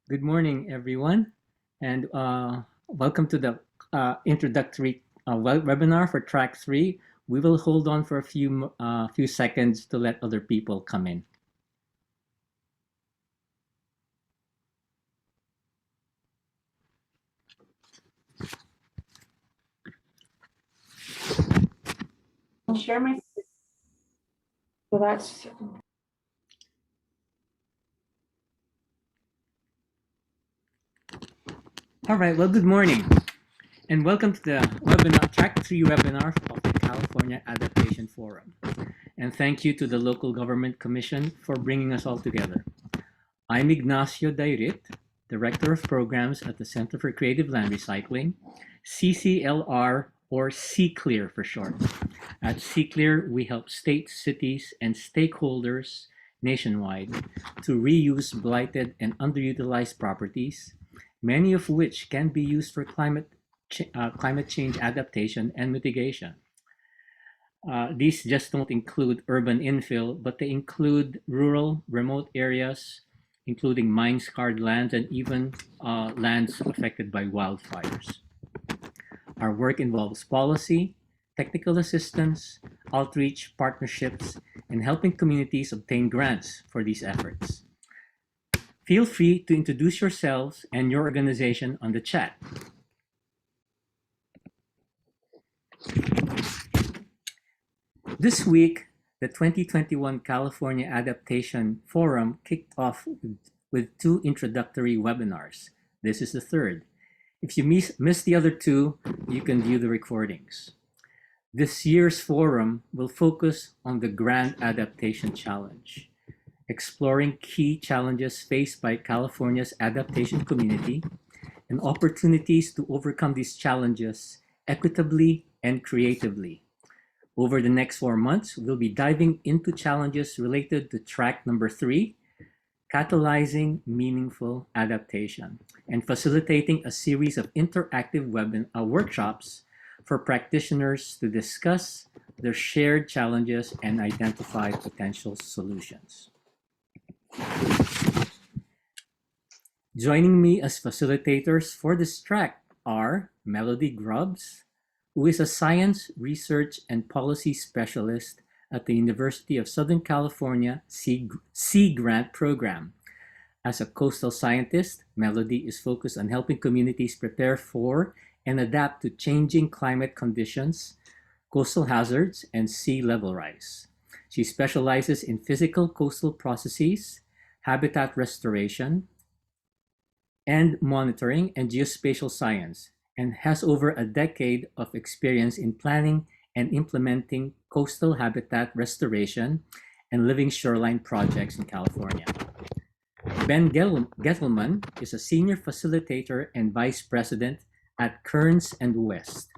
Good morning, everyone, and welcome to the introductory webinar for Track 3. We will hold on for a few seconds to let other people come in. I'll share my. So that's. All right, well, good morning, and welcome to the webinar, Track 3 webinar of the California Adaptation Forum. And thank you to the Local Government Commission for bringing us all together. I'm Ignacio Dairit, Director of Programs at the Center for Creative Land Recycling, CCLR, or CCLEAR for short. At CCLEAR, we help states, cities, and stakeholders nationwide to reuse blighted and underutilized properties, many of which can be used for climate change adaptation and mitigation. These just don't include urban infill, but they include rural, remote areas, including mine-scarred lands and even lands affected by wildfires. Our work involves policy, technical assistance, outreach, partnerships, and helping communities obtain grants for these efforts. Feel free to introduce yourselves and your organization on the chat. This week, the 2021 California Adaptation Forum kicked off with 2 introductory webinars. This is the third. If you missed the other 2, you can view the recordings. This year's forum will focus on the Grand Adaptation Challenge, exploring key challenges faced by California's adaptation community and opportunities to overcome these challenges equitably and creatively. Over the next 4 months, we'll be diving into challenges related to track number 3, catalyzing meaningful adaptation, and facilitating a series of interactive workshops for practitioners to discuss their shared challenges and identify potential solutions. Joining me as facilitators for this track are Melody Grubbs, who is a science, research, and policy specialist at the University of Southern California Sea Grant Program. As a coastal scientist, Melody is focused on helping communities prepare for and adapt to changing climate conditions, coastal hazards, and sea level rise. She specializes in physical coastal processes, habitat restoration, and monitoring and geospatial science, and has over a decade of experience in planning and implementing coastal habitat restoration and living shoreline projects in California. Ben Gettelman is a senior facilitator and vice president at Kearns and West,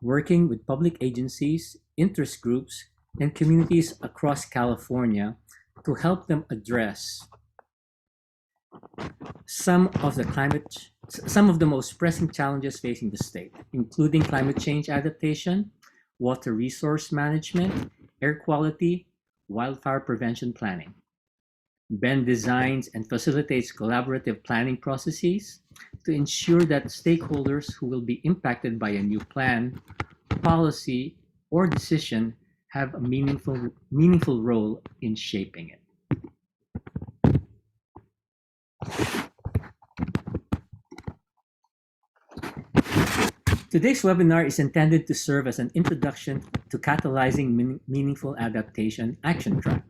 working with public agencies, interest groups, and communities across California to help them address some of the most pressing challenges facing the state, including climate change adaptation, water resource management, air quality, wildfire prevention planning. Ben designs and facilitates collaborative planning processes to ensure that stakeholders who will be impacted by a new plan, policy, or decision have a meaningful role in shaping it. Today's webinar is intended to serve as an introduction to catalyzing meaningful adaptation action track.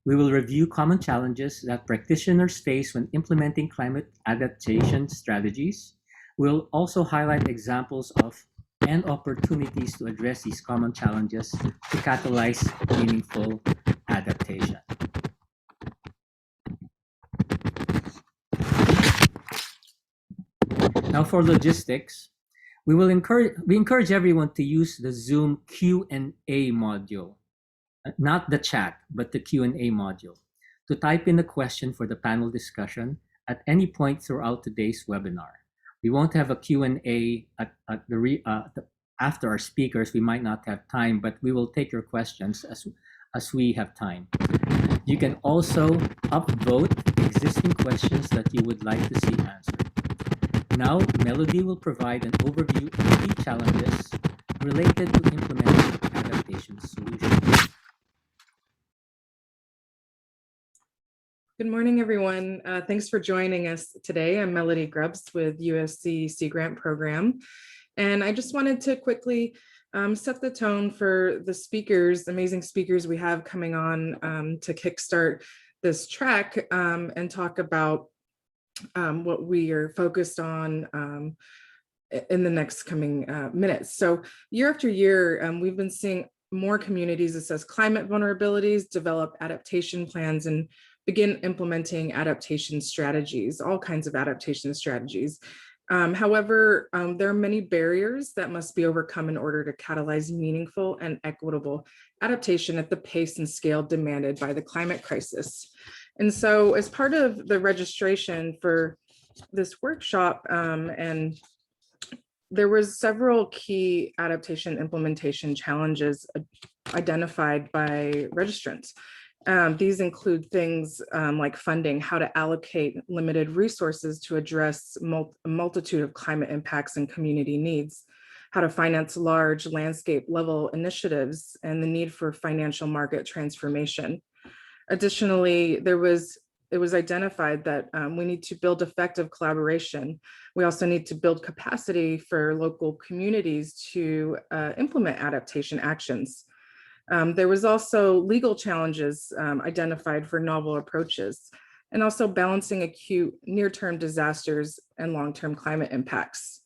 We will review common challenges that practitioners face when implementing climate adaptation strategies. We'll also highlight examples of and opportunities to address these common challenges to catalyze meaningful adaptation. Now for logistics, we encourage everyone to use the Zoom Q&A module, not the chat, but the Q&A module, to type in a question for the panel discussion at any point throughout today's webinar. We won't have a Q&A after our speakers. We might not have time, but we will take your questions as we have time. You can also upvote existing questions that you would like to see answered. Now, Melody will provide an overview of key challenges related to implementing adaptation solutions. Good morning, everyone. Thanks for joining us today. I'm Melody Grubbs with USC Sea Grant Program. And I just wanted to quickly set the tone for the speakers, amazing speakers we have coming on to kickstart this track and talk about what we are focused on in the next coming minutes. So year after year, we've been seeing more communities assess climate vulnerabilities, develop adaptation plans, and begin implementing adaptation strategies, all kinds of adaptation strategies. However, there are many barriers that must be overcome in order to catalyze meaningful and equitable adaptation at the pace and scale demanded by the climate crisis. And so as part of the registration for this workshop, and there was several key adaptation implementation challenges identified by registrants. These include things like funding, how to allocate limited resources to address a multitude of climate impacts and community needs, how to finance large landscape level initiatives, and the need for financial market transformation. Additionally, it was identified that we need to build effective collaboration. We also need to build capacity for local communities to implement adaptation actions. There was also legal challenges identified for novel approaches, and also balancing acute near-term disasters and long-term climate impacts.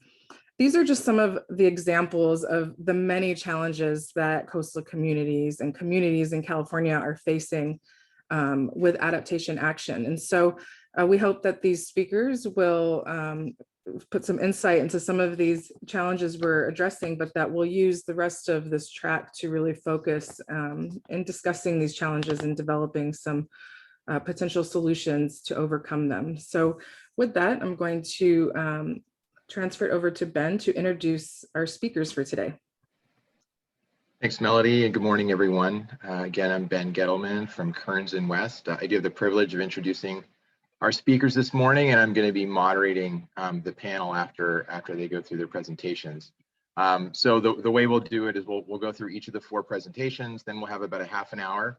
These are just some of the examples of the many challenges that coastal communities and communities in California are facing with adaptation action. And so we hope that these speakers will put some insight into some of these challenges we're addressing, but that we'll use the rest of this track to really focus in discussing these challenges and developing some potential solutions to overcome them. So with that, I'm going to transfer it over to Ben to introduce our speakers for today. Thanks, Melody, and good morning, everyone. Again, I'm Ben Gettleman from Kearns and West. I do have the privilege of introducing our speakers this morning, and I'm going to be moderating the panel after they go through their presentations. So the way we'll do it is we'll go through each of the 4 presentations, then we'll have about a half an hour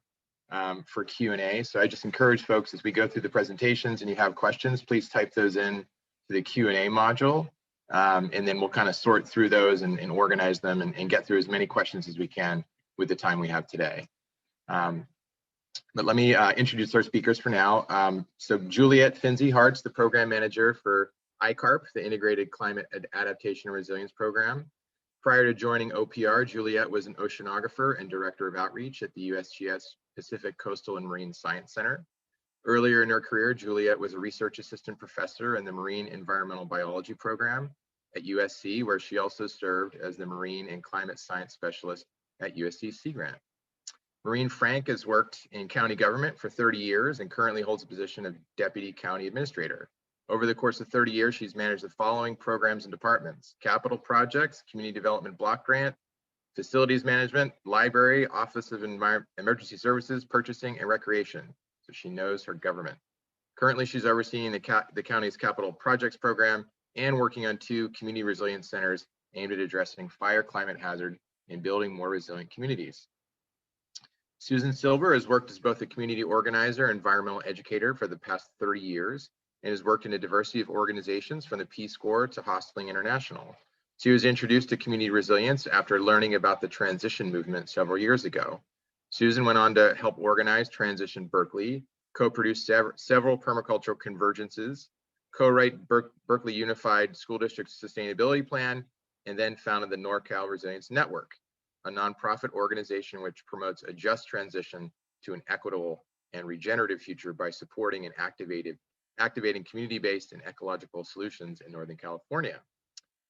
for Q&A. So I just encourage folks, as we go through the presentations and you have questions, please type those in to the Q&A module, and then we'll kind of sort through those and organize them and get through as many questions as we can with the time we have today. But let me introduce our speakers for now. So Juliet Finzi-Hart's the program manager for Icarp, the Integrated Climate Adaptation and Resilience Program. Prior to joining OPR, Juliet was an oceanographer and director of outreach at the USGS Pacific Coastal and Marine Science Center. Earlier in her career, Juliet was a research assistant professor in the Marine Environmental Biology program at USC, where she also served as the Marine and Climate Science Specialist at USC Sea Grant. Maureen Frank has worked in county government for 30 years and currently holds the position of Deputy County Administrator. Over the course of 30 years, she's managed the following programs and departments: capital projects, community development block grant, facilities management, library, Office of Emergency Services, purchasing, and recreation. So she knows her government. Currently, she's overseeing the county's capital projects program and working on 2 community resilience centers aimed at addressing fire, climate hazard, and building more resilient communities. Susan Silber has worked as both a community organizer and environmental educator for the past 30 years and has worked in a diversity of organizations from the Peace Corps to Hosteling International. She was introduced to community resilience after learning about the transition movement several years ago. Susan went on to help organize Transition Berkeley, co-produce several permacultural convergences, co-write Berkeley Unified School District Sustainability Plan, and then founded the NorCal Resilience Network, a nonprofit organization which promotes a just transition to an equitable and regenerative future by supporting and activating community-based and ecological solutions in Northern California.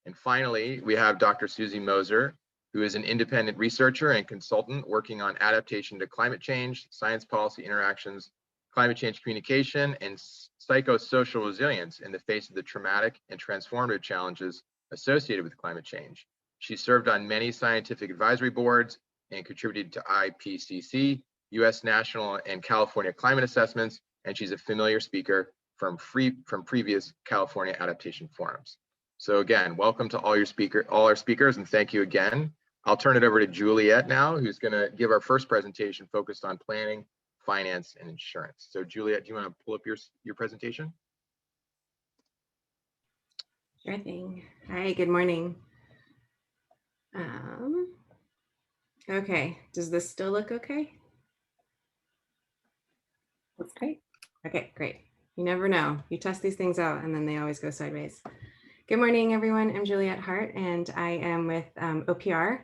And finally, we have Dr. Susie Moser, who is an independent researcher and consultant working on adaptation to climate change, science policy interactions, climate change communication, and psychosocial resilience in the face of the traumatic and transformative challenges associated with climate change. She served on many scientific advisory boards and contributed to IPCC US national and California climate assessments, and she's a familiar speaker from previous California adaptation forums. So again, welcome to all our speakers, and thank you again. I'll turn it over to Juliet now, who's going to give our first presentation focused on planning, finance, and insurance. So Juliet, do you want to pull up your presentation? Sure thing. Hi, good morning. Okay, does this still look okay? That's great. Okay, great. You never know. You test these things out and then they always go sideways. Good morning, everyone. I'm Juliet Hart and I am with OPR.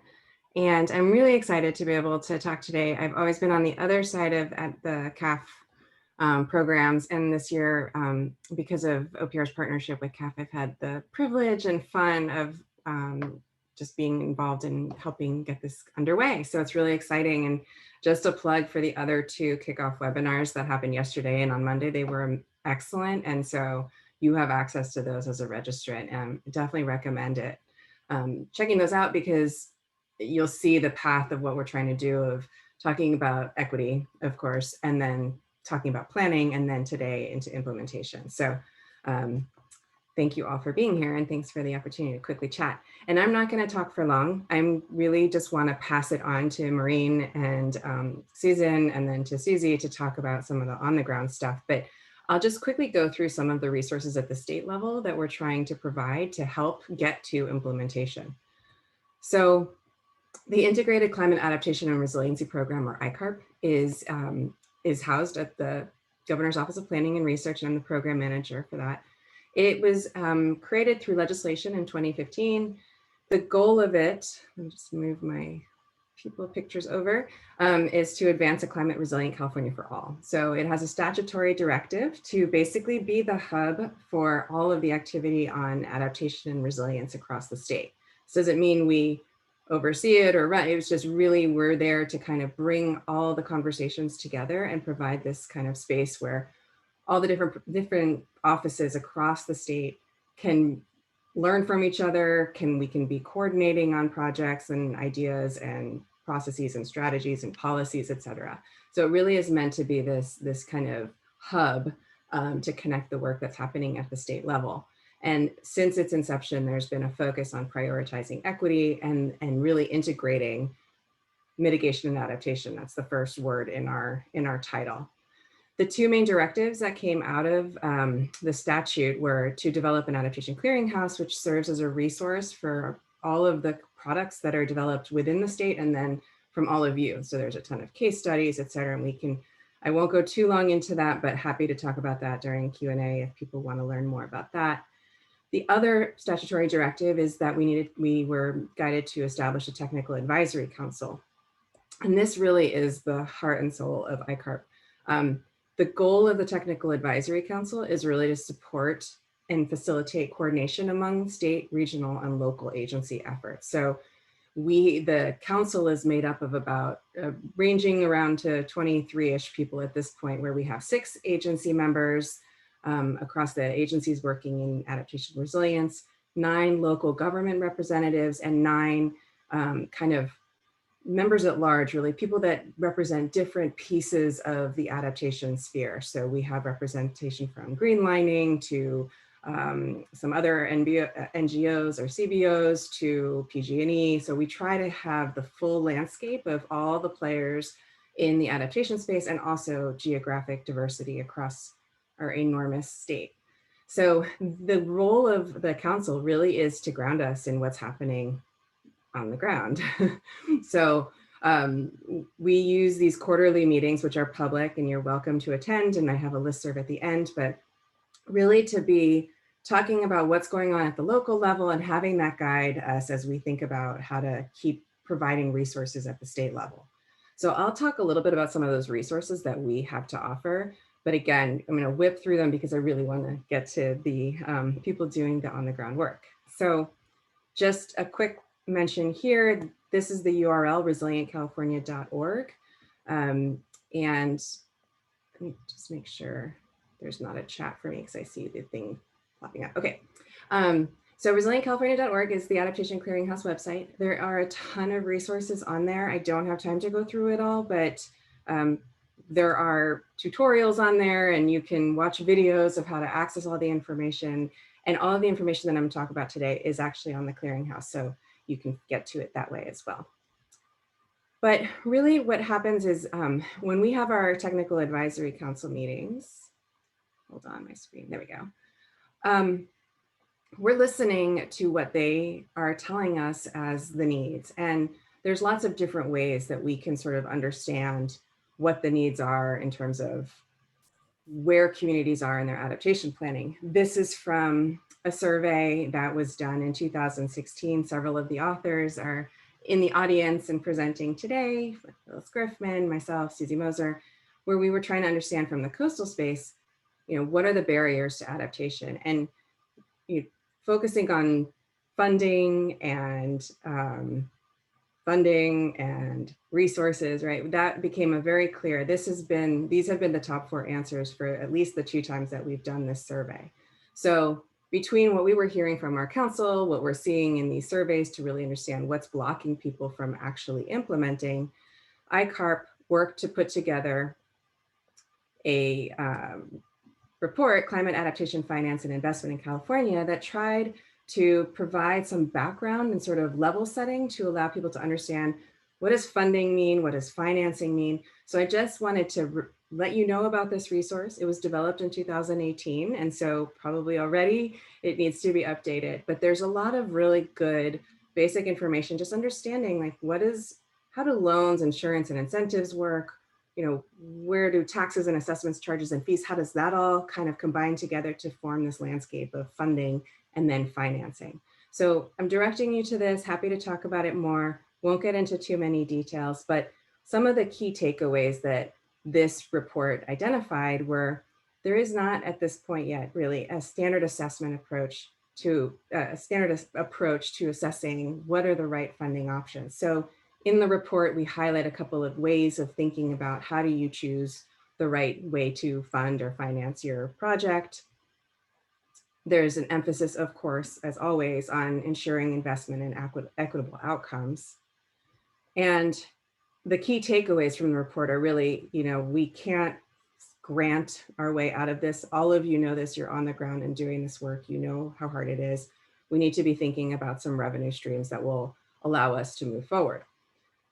And I'm really excited to be able to talk today. I've always been on the other side of the CAF programs, and this year, because of OPR's partnership with CAF, I've had the privilege and fun of just being involved in helping get this underway. So it's really exciting. And just a plug for the other two kickoff webinars that happened yesterday and on Monday, they were excellent. And so you have access to those as a registrant, and definitely recommend it. Checking those out, because you'll see the path of what we're trying to do, of talking about equity, of course, and then talking about planning, and then today into implementation. So thank you all for being here, and thanks for the opportunity to quickly chat. And I'm not going to talk for long. I'm really just want to pass it on to Maureen and Susan, and then to Susie to talk about some of the on the ground stuff. But I'll just quickly go through some of the resources at the state level that we're trying to provide to help get to implementation. So the Integrated Climate Adaptation and Resiliency Program, or Icarp, is housed at the Governor's Office of Planning and Research, and I'm the program manager for that. It was created through legislation in 2015. The goal of it, let me just move my people pictures over, is to advance a climate resilient California for all. So it has a statutory directive to basically be the hub for all of the activity on adaptation and resilience across the state. This doesn't mean we oversee it or run. It was just really, we're there to kind of bring all the conversations together and provide this kind of space where all the different offices across the state can learn from each other, we can be coordinating on projects and ideas and processes and strategies and policies, et cetera. So it really is meant to be this kind of hub to connect the work that's happening at the state level. And since its inception, there's been a focus on prioritizing equity and really integrating mitigation and adaptation. That's the first word in our title. The two main directives that came out of the statute were to develop an adaptation clearinghouse, which serves as a resource for all of the products that are developed within the state and then from all of you. So there's a ton of case studies, et cetera, and I won't go too long into that, but happy to talk about that during Q&A if people want to learn more about that. The other statutory directive is that we were guided to establish a technical advisory council. And this really is the heart and soul of Icarp. The goal of the Technical Advisory Council is really to support and facilitate coordination among state, regional, and local agency efforts. So the council is made up of about ranging around to 23-ish people at this point, where we have 6 agency members across the agencies working in adaptation resilience, 9 local government representatives, and 9 kind of members at large, really people that represent different pieces of the adaptation sphere. So we have representation from greenlining to some other NGOs or CBOs to PG&E. So we try to have the full landscape of all the players in the adaptation space, and also geographic diversity across our enormous state. So the role of the council really is to ground us in what's happening on the ground. So we use these quarterly meetings, which are public and you're welcome to attend, and I have a listserv at the end, but really to be talking about what's going on at the local level and having that guide us as we think about how to keep providing resources at the state level. So I'll talk a little bit about some of those resources that we have to offer, but again, I'm going to whip through them because I really want to get to the people doing the on the ground work. So just a quick mention here, this is the URL, resilientcalifornia.org. And let me just make sure there's not a chat for me because I see the thing popping up. Okay. So resilientcalifornia.org is the Adaptation Clearinghouse website. There are a ton of resources on there. I don't have time to go through it all, but There are tutorials on there, and you can watch videos of how to access all the information. And all of the information that I'm talking about today is actually on the clearinghouse, so you can get to it that way as well. But really what happens is when we have our technical advisory council meetings, hold on my screen, there we go. We're listening to what they are telling us as the needs. And there's lots of different ways that we can sort of understand what the needs are in terms of where communities are in their adaptation planning. This is from a survey that was done in 2016. Several of the authors are in the audience and presenting today, Phyllis Griffman, myself, Susie Moser, where we were trying to understand from the coastal space, what are the barriers to adaptation? And focusing on funding and resources, right? That became a very clear, these have been the top 4 answers for at least the 2 times that we've done this survey. So between what we were hearing from our council, what we're seeing in these surveys to really understand what's blocking people from actually implementing, Icarp worked to put together a report, Climate Adaptation Finance and Investment in California, that tried to provide some background and sort of level setting to allow people to understand what does funding mean, what does financing mean. So I just wanted to let you know about this resource. It was developed in 2018, and so probably already it needs to be updated, but there's a lot of really good basic information, just understanding like how do loans, insurance, and incentives work? Where do taxes and assessments, charges and fees, how does that all kind of combine together to form this landscape of funding and then financing? So I'm directing you to this, happy to talk about it more, won't get into too many details, but some of the key takeaways that this report identified were there is not at this point yet really a standard assessment approach to assessing what are the right funding options. So in the report, we highlight a couple of ways of thinking about how do you choose the right way to fund or finance your project. There's an emphasis, of course, as always, on ensuring investment in equitable outcomes. And the key takeaways from the report are really, we can't grant our way out of this. All of you know this, you're on the ground and doing this work, you know how hard it is. We need to be thinking about some revenue streams that will allow us to move forward.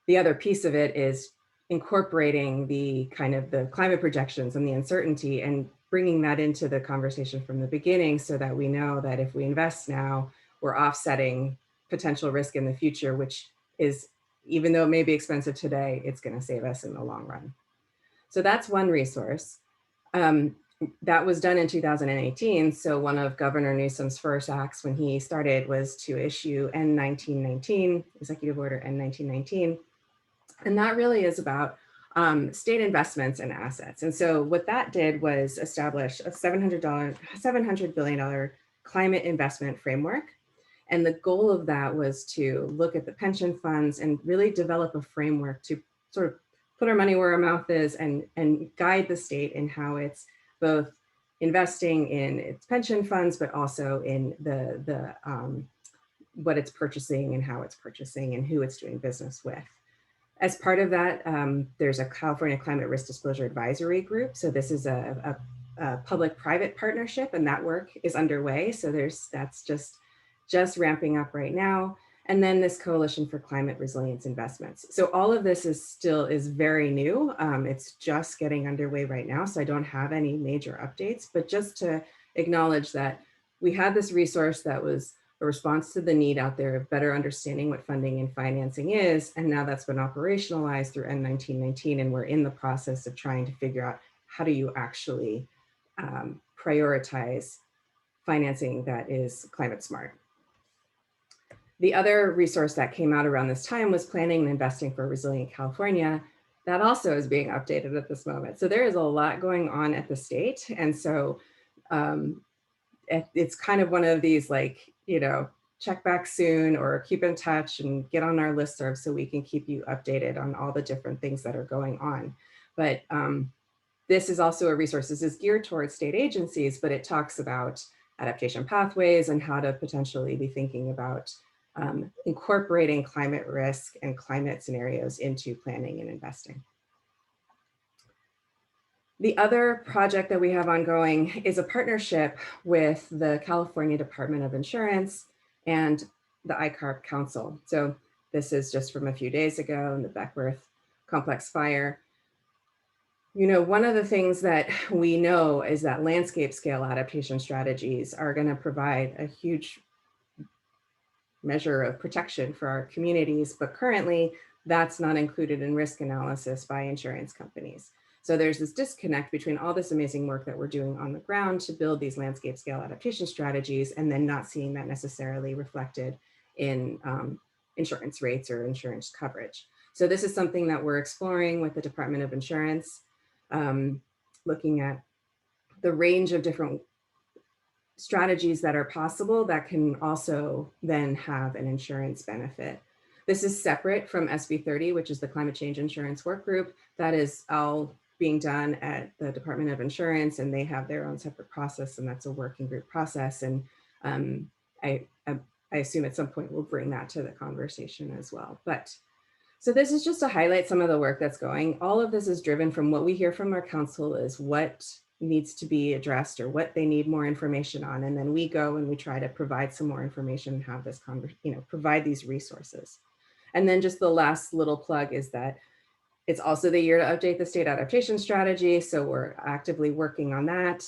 The other piece of it is incorporating the kind of the climate projections and the uncertainty and bringing that into the conversation from the beginning so that we know that if we invest now, we're offsetting potential risk in the future, which is, even though it may be expensive today, it's going to save us in the long run. So that's one resource. That was done in 2018. So one of Governor Newsom's first acts when he started was to issue N1919, Executive Order N1919. And that really is about state investments and assets. And so what that did was establish a $700 billion climate investment framework. And the goal of that was to look at the pension funds and really develop a framework to sort of put our money where our mouth is and guide the state in how it's both investing in its pension funds, but also in what it's purchasing and how it's purchasing and who it's doing business with. As part of that, there's a California Climate Risk Disclosure Advisory Group. So this is a public-private partnership, and that work is underway. So that's just ramping up right now. And then this Coalition for Climate Resilience Investments. So all of this is very new. It's just getting underway right now. So I don't have any major updates, but just to acknowledge that we had this resource that was a response to the need out there of better understanding what funding and financing is. And now that's been operationalized through N1919. And we're in the process of trying to figure out how do you actually prioritize financing that is climate smart. The other resource that came out around this time was Planning and Investing for a Resilient California. That also is being updated at this moment. So there is a lot going on at the state. And so it's kind of one of these check back soon or keep in touch and get on our listserv so we can keep you updated on all the different things that are going on. But this is also a resource. This is geared towards state agencies, but it talks about adaptation pathways and how to potentially be thinking about incorporating climate risk and climate scenarios into planning and investing. The other project that we have ongoing is a partnership with the California Department of Insurance and the Icarp Council. So this is just from a few days ago in the Beckworth complex fire. You know, one of the things that we know is that landscape scale adaptation strategies are going to provide a huge measure of protection for our communities, but currently that's not included in risk analysis by insurance companies. So there's this disconnect between all this amazing work that we're doing on the ground to build these landscape scale adaptation strategies and then not seeing that necessarily reflected in insurance rates or insurance coverage. So this is something that we're exploring with the Department of Insurance, looking at the range of different strategies that are possible that can also then have an insurance benefit. This is separate from SB 30, which is the Climate Change Insurance Work Group. That is all being done at the Department of Insurance, and they have their own separate process, and that's a working group process. And I assume at some point we'll bring that to the conversation as well. But so this is just to highlight some of the work that's going. All of this is driven from what we hear from our council is what needs to be addressed or what they need more information on. And then we go and we try to provide some more information and have this conversation, provide these resources. And then just the last little plug is that it's also the year to update the state adaptation strategy. So we're actively working on that.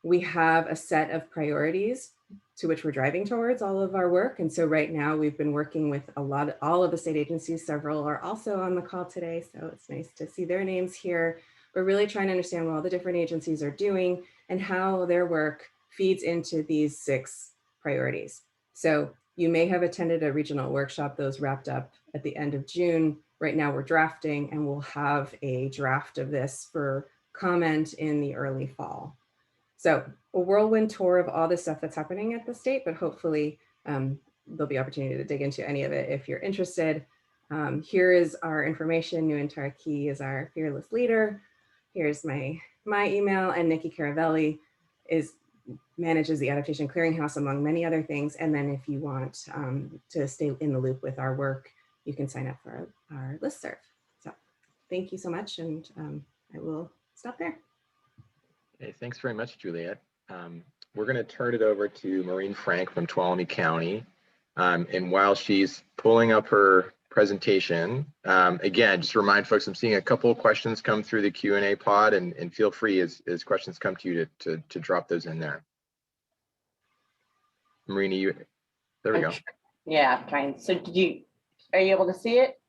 We have a set of priorities to which we're driving towards all of our work. And so right now we've been working with all of the state agencies. Several are also on the call today. So it's nice to see their names here. We're really trying to understand what all the different agencies are doing and how their work feeds into these 6 priorities. So you may have attended a regional workshop. Those wrapped up at the end of June. Right now we're drafting and we'll have a draft of this for comment in the early fall. So a whirlwind tour of all the stuff that's happening at the state, but hopefully there'll be opportunity to dig into any of it if you're interested. Here is our information. Nguyen Tar Key is our fearless leader. Here's my email, and Nikki Caravelli manages the Adaptation Clearinghouse, among many other things. And then if you want to stay in the loop with our work, you can sign up for our listserv. So thank you so much, and I will stop there. Okay, thanks very much, Juliet. We're going to turn it over to Maureen Frank from Tuolumne County. And while she's pulling up her presentation, again, just to remind folks, I'm seeing a couple of questions come through the Q&A pod, and feel free as questions come to you to drop those in there. Marina, there we go. Yeah, trying. So are you able to see it?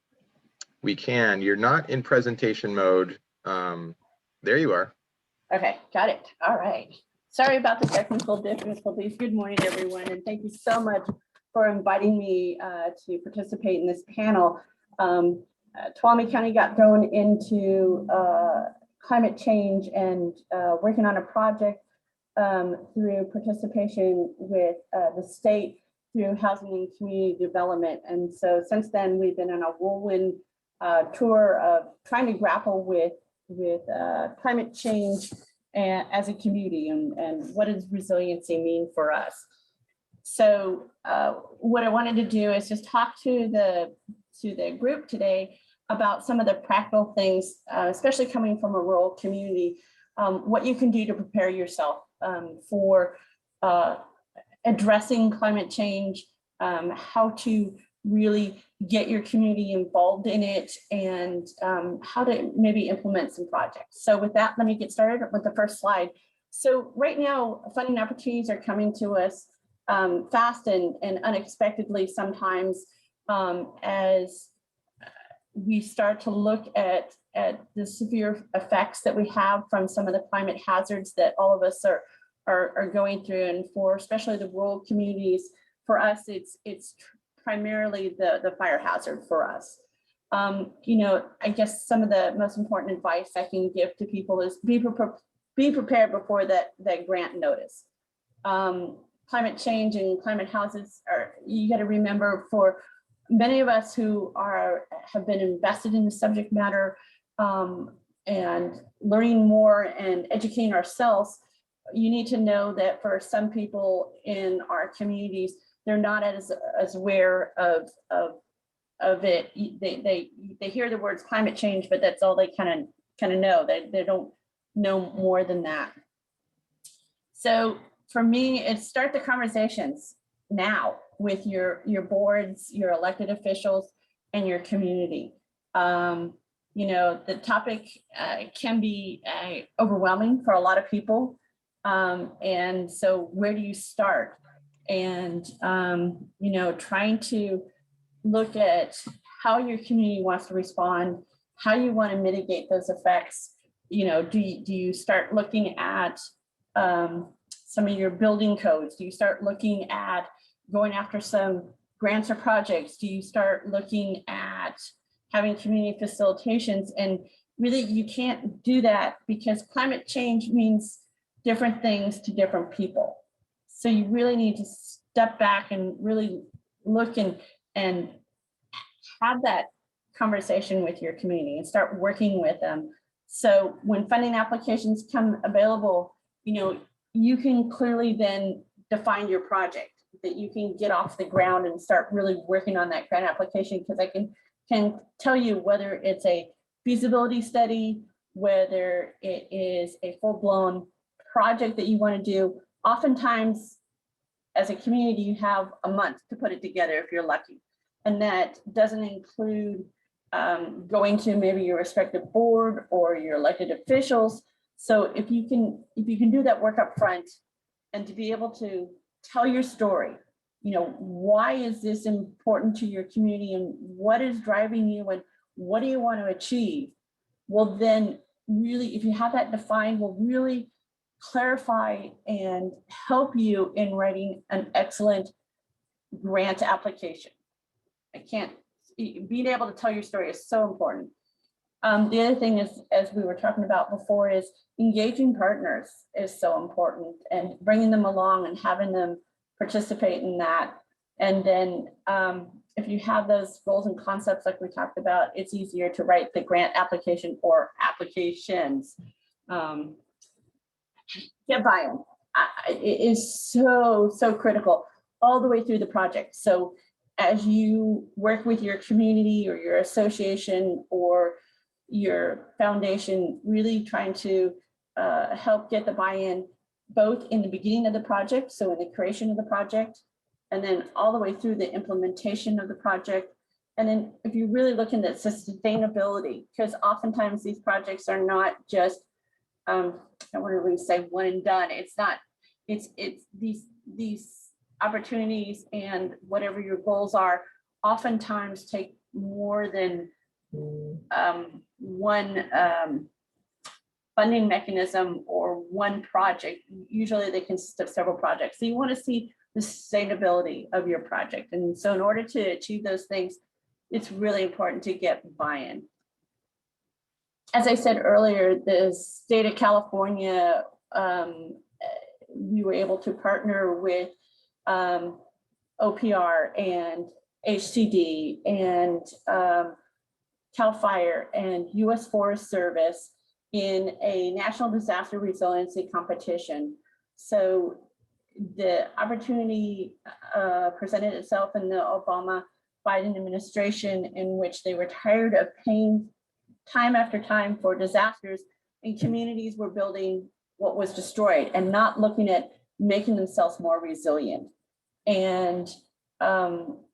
We can. You're not in presentation mode. There you are. Okay, got it. All right. Sorry about the technical difficulties. Good morning, everyone, and thank you so much for inviting me to participate in this panel. Tuolumne County got thrown into climate change and working on a project through participation with the state through housing and community development. And so since then, we've been on a whirlwind tour of trying to grapple with climate change and as a community, and what does resiliency mean for us. So what I wanted to do is just talk to the group today about some of the practical things, especially coming from a rural community, what you can do to prepare yourself for addressing climate change, how to really get your community involved in it, and how to maybe implement some projects. So with that, let me get started with the first slide. So right now, funding opportunities are coming to us fast and unexpectedly sometimes, as we start to look at the severe effects that we have from some of the climate hazards that all of us are going through. And for especially the rural communities, for us, it's primarily the fire hazard for us. I guess some of the most important advice I can give to people is be prepared before that grant notice. Climate change and climate hazards you got to remember, for many of us who have been invested in the subject matter and learning more and educating ourselves, you need to know that for some people in our communities, they're not as aware of it. They hear the words climate change, but that's all they kind of know. They don't no more than that. So for me, it's start the conversations now with your boards, your elected officials, and your community. You know, the topic can be overwhelming for a lot of people. And so where do you start? And, you know, trying to look at how your community wants to respond, how you want to mitigate those effects. You know, do you start looking at some of your building codes? Do you start looking at going after some grants or projects? Do you start looking at having community facilitations? And really, you can't do that because climate change means different things to different people. So you really need to step back and really look and have that conversation with your community and start working with them. So when funding applications come available, you know, you can clearly then define your project, that you can get off the ground and start really working on that grant application, because I can tell you whether it's a feasibility study, whether it is a full-blown project that you want to do. Oftentimes, as a community, you have a month to put it together if you're lucky. And that doesn't include going to maybe your respective board or your elected officials. So if you can do that work up front and to be able to tell your story, you know, why is this important to your community and what is driving you and what do you want to achieve? Well, then really, if you have that defined, will really clarify and help you in writing an excellent grant application. Being able to tell your story is so important. The other thing is, as we were talking about before, is engaging partners is so important, and bringing them along and having them participate in that. And then if you have those goals and concepts like we talked about, it's easier to write the grant application or applications. Get buy-in. It is so critical all the way through the project. So as you work with your community or your association or your foundation, really trying to help get the buy-in both in the beginning of the project, so in the creation of the project, and then all the way through the implementation of the project. And then if you really look into sustainability, because oftentimes these projects are not just, I don't want to really say one and done. It's not, it's these opportunities and whatever your goals are oftentimes take more than one funding mechanism or one project. Usually they consist of several projects. So you want to see the sustainability of your project. And so in order to achieve those things, it's really important to get buy-in. As I said earlier, the state of California, we were able to partner with OPR and HCD and CAL FIRE and US Forest Service in a national disaster resiliency competition. So the opportunity presented itself in the Obama-Biden administration, in which they were tired of paying time after time for disasters, and communities were building what was destroyed and not looking at making themselves more resilient. And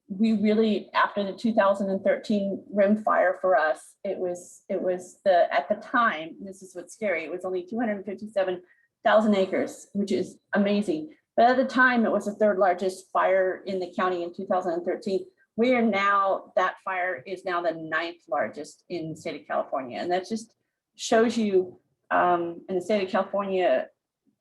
we really, after the 2013 rim fire for us, it was at the time, this is what's scary, it was only 257,000 acres, which is amazing. But at the time, it was the third largest fire in the county in 2013. We are now, that fire is now the 9th largest in the state of California. And that just shows you in the state of California,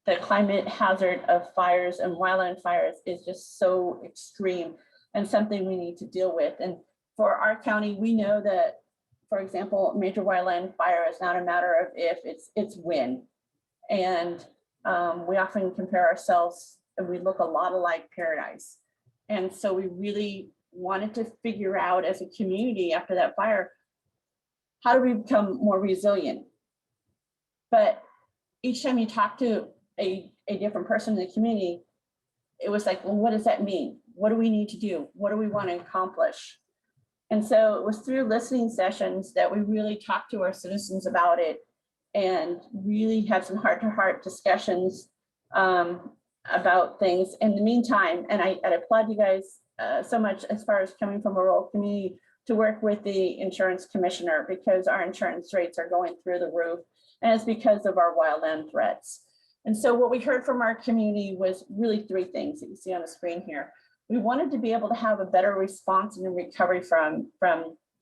the climate hazard of fires and wildland fires is just so extreme and something we need to deal with. And for our county, we know that, for example, major wildland fire is not a matter of if, it's when. And we often compare ourselves and we look a lot like Paradise. And so we really wanted to figure out as a community after that fire, how do we become more resilient? But each time you talk to a different person in the community, it was like, well, what does that mean? What do we need to do? What do we want to accomplish? And so it was through listening sessions that we really talked to our citizens about it. and really had some heart-to-heart discussions about things in the meantime. And I applaud you guys so much as far as coming from a rural community to work with the insurance commissioner, because our insurance rates are going through the roof, and it's because of our wildland threats. And so what we heard from our community was really three things that you see on the screen here. We wanted to be able to have a better response and recovery from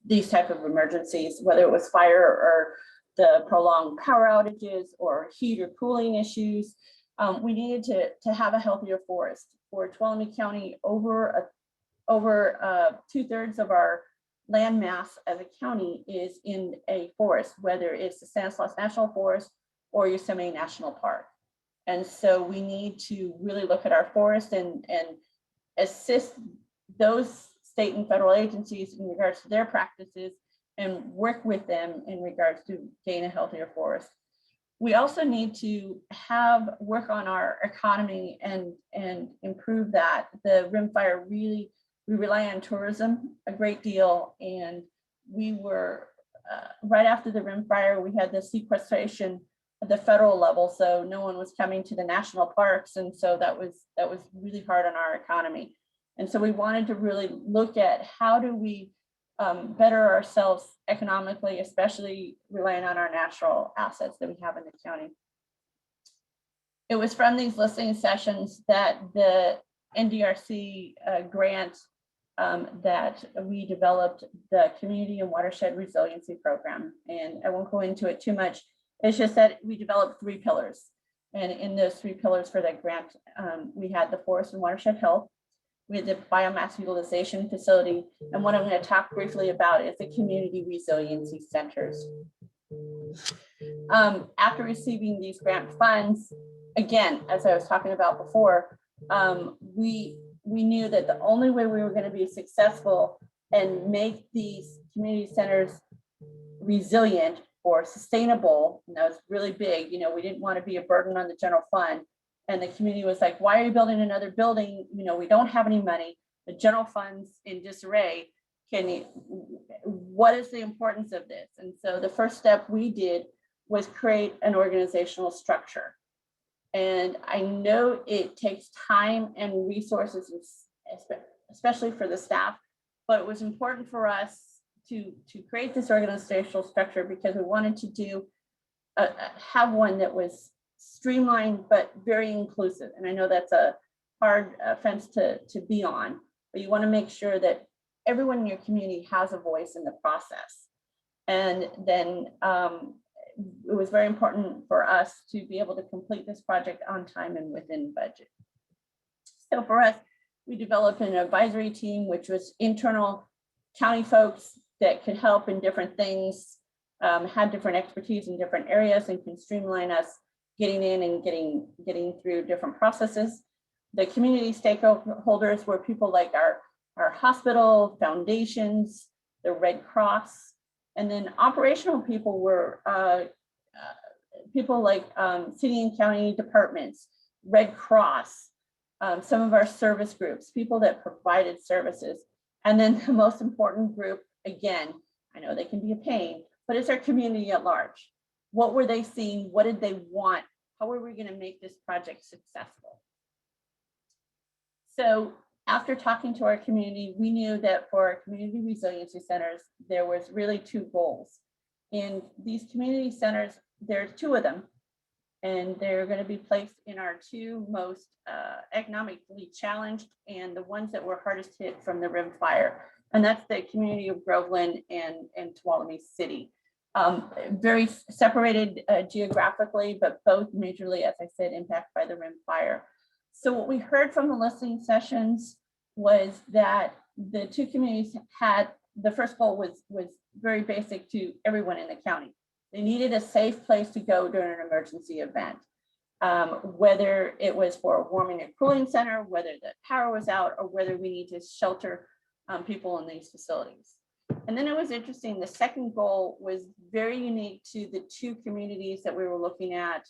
these type of emergencies, whether it was fire or the prolonged power outages or heat or cooling issues. We needed to have a healthier forest. For Tuolumne County, over 2/3 of our land mass as a county is in a forest, whether it's the Stanislaus National Forest or Yosemite National Park. And so we need to really look at our forest and assist those state and federal agencies in regards to their practices and work with them in regards to gain a healthier forest. We also need to work on our economy and improve that. The rimfire we rely on tourism a great deal, and we were right after the rimfire, we had the sequestration at the federal level, so no one was coming to the national parks, and so that was really hard on our economy. And so we wanted to really look at how do we better ourselves economically, especially relying on our natural assets that we have in the county. It was from these listening sessions that the NDRC grant that we developed the Community and Watershed Resiliency Program. And I won't go into it too much. It's just that we developed 3 pillars. And in those 3 pillars for that grant, we had the forest and watershed health, we had the biomass utilization facility, and what I'm going to talk briefly about is the community resiliency centers. After receiving these grant funds, again, as I was talking about before, we knew that the only way we were going to be successful and make these community centers resilient or sustainable, and that was really big. You know, we didn't want to be a burden on the general fund. And the community was like, why are you building another building? You know, we don't have any money. The general fund's in disarray. What is the importance of this? And so the first step we did was create an organizational structure. And I know it takes time and resources, especially for the staff, but it was important for us to create this organizational structure because we wanted to have one that was streamlined but very inclusive. And I know that's a hard fence to be on, but you want to make sure that everyone in your community has a voice in the process. And then it was very important for us to be able to complete this project on time and within budget. So for us, we developed an advisory team, which was internal county folks that could help in different things, had different expertise in different areas, and can streamline us getting in and getting through different processes. The community stakeholders were people like our hospital, foundations, the Red Cross, and then operational people were people like city and county departments, Red Cross, some of our service groups, people that provided services. And then the most important group, again, I know they can be a pain, but it's our community at large. What were they seeing? What did they want? How were we going to make this project successful? So after talking to our community, we knew that for our community resiliency centers, there was really 2 goals. In these community centers, there's 2 of them, and they're going to be placed in our 2 most economically challenged and the ones that were hardest hit from the rim fire. And that's the community of Groveland and Tuolumne City. Very separated geographically, but both majorly, as I said, impacted by the rim fire. So what we heard from the listening sessions was that the 2 communities had, the first goal was very basic to everyone in the county. They needed a safe place to go during an emergency event, whether it was for a warming and cooling center, whether the power was out, or whether we need to shelter people in these facilities. And then it was interesting, the second goal was very unique to the 2 communities that we were looking at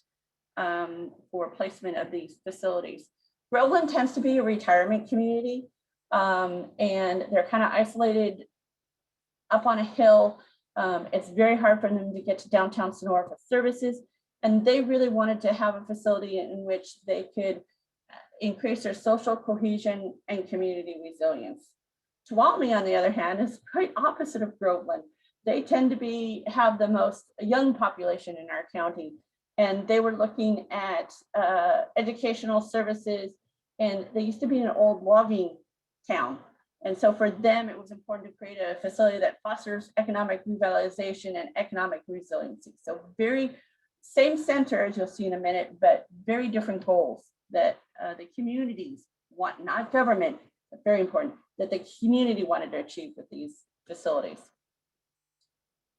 for placement of these facilities. Groveland tends to be a retirement community, and they're kind of isolated up on a hill, It's very hard for them to get to downtown Sonora for services. And they really wanted to have a facility in which they could increase their social cohesion and community resilience. Tuolumne, on the other hand, is quite opposite of Groveland. They tend to have the most young population in our county. And they were looking at educational services, and they used to be an old logging town. And so for them, it was important to create a facility that fosters economic revitalization and economic resiliency. So very same center, as you'll see in a minute, but very different goals that the communities want, not government, but very important, that the community wanted to achieve with these facilities.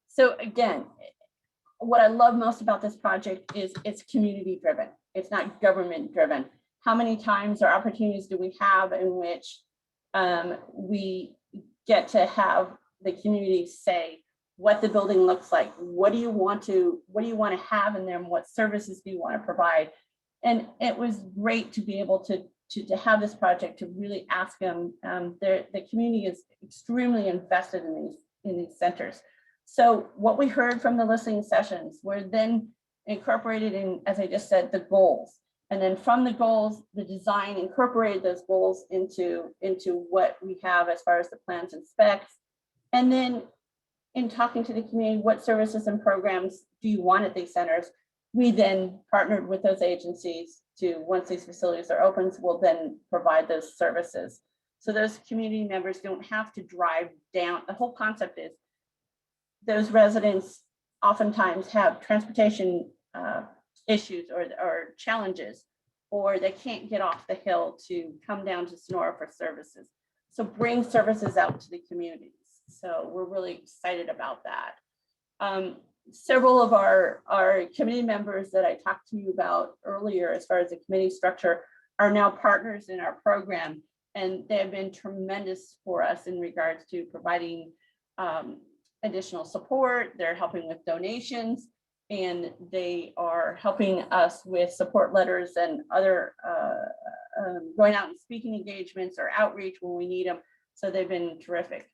So again, what I love most about this project is it's community driven. It's not government driven. How many times or opportunities do we have in which we get to have the community say what the building looks like? What do you want to have in there, and what services do you want to provide? And it was great to be able to have this project, to really ask them. The community is extremely invested in these centers. So what we heard from the listening sessions were then incorporated in, as I just said, the goals. And then from the goals, the design incorporated those goals into what we have as far as the plans and specs. And then in talking to the community, what services and programs do you want at these centers? We then partnered with those agencies to, once these facilities are open, we'll then provide those services. So those community members don't have to drive down. The whole concept is those residents oftentimes have transportation issues or challenges, or they can't get off the hill to come down to Sonora for services. So bring services out to the communities. So we're really excited about that. Several of our committee members that I talked to you about earlier, as far as the committee structure, are now partners in our program, and they have been tremendous for us in regards to providing additional support. They're helping with donations, and they are helping us with support letters and other going out and speaking engagements or outreach when we need them. So they've been terrific.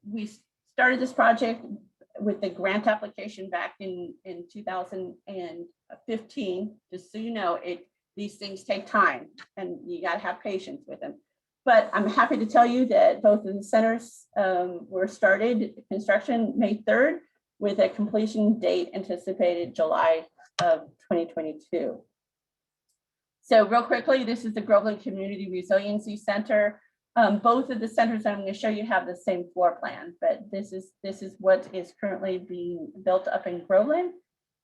We started this project with the grant application back in 2015. Just so you know, these things take time, and you got to have patience with them. But I'm happy to tell you that both of the centers were started construction May 3rd, with a completion date anticipated July of 2022. So real quickly, this is the Groveland Community Resiliency Center. Both of the centers I'm going to show you have the same floor plan, but this is what is currently being built up in Groveland.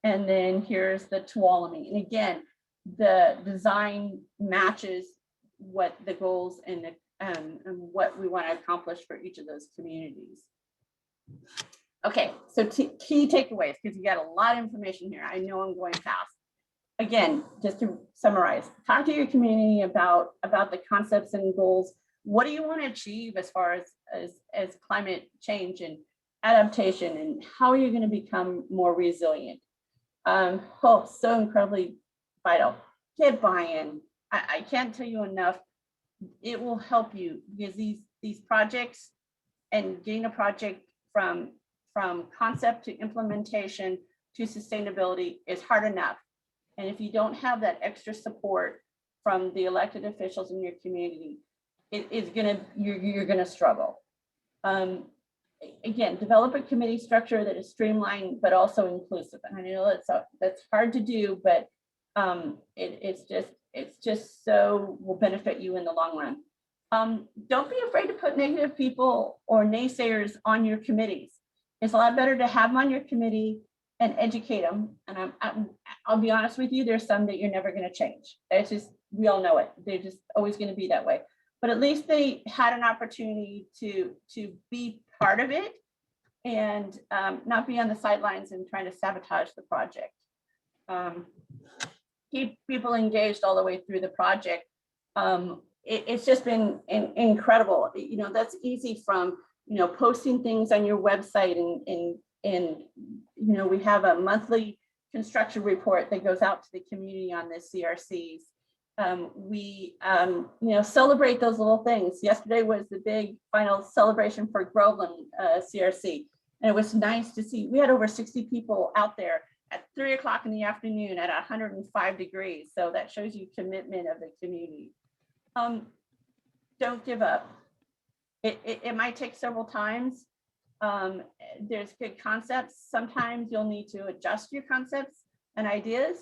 And then here's the Tuolumne. And again, the design matches what the goals and what we want to accomplish for each of those communities. Okay, so key takeaways, because you got a lot of information here. I know I'm going fast. Again, just to summarize, talk to your community about the concepts and goals. What do you want to achieve as far as climate change and adaptation, and how are you going to become more resilient? So incredibly vital. Get buy-in. I can't tell you enough. It will help you, because these projects and getting a project from concept to implementation to sustainability is hard enough. And if you don't have that extra support from the elected officials in your community, you're gonna struggle. Again, develop a committee structure that is streamlined but also inclusive. And I know that's hard to do, but it's just so will benefit you in the long run. Don't be afraid to put negative people or naysayers on your committees. It's a lot better to have them on your committee and educate them. And I'll be honest with you, there's some that you're never going to change. It's just, we all know it. They're just always going to be that way. But at least they had an opportunity to be part of it and not be on the sidelines and trying to sabotage the project. Keep people engaged all the way through the project. It's just been incredible. You know, that's easy from, you know, posting things on your website and you know, we have a monthly construction report that goes out to the community on the CRCs. We you know, celebrate those little things. Yesterday was the big final celebration for Groveland CRC. And it was nice to see, we had over 60 people out there at 3 o'clock in the afternoon at 105 degrees. So that shows you commitment of the community. Don't give up. It might take several times. There's good concepts. Sometimes you'll need to adjust your concepts and ideas,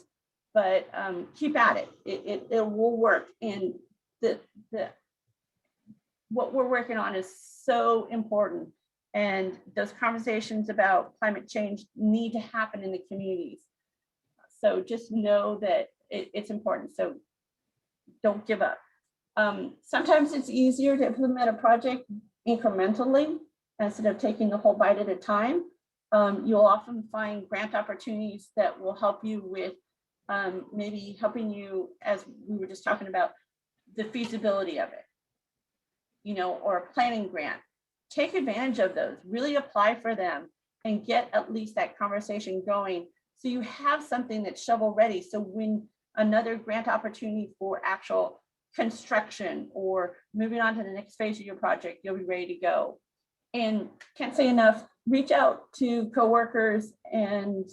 but keep at it. It will work. And what we're working on is so important. And those conversations about climate change need to happen in the communities. So just know that it's important. So don't give up. Sometimes it's easier to implement a project incrementally instead of taking the whole bite at a time. You'll often find grant opportunities that will help you with maybe helping you, as we were just talking about, the feasibility of it, you know, or a planning grant. Take advantage of those, really apply for them and get at least that conversation going. So you have something that's shovel ready. So when another grant opportunity for actual construction or moving on to the next phase of your project, you'll be ready to go. And can't say enough, reach out to coworkers and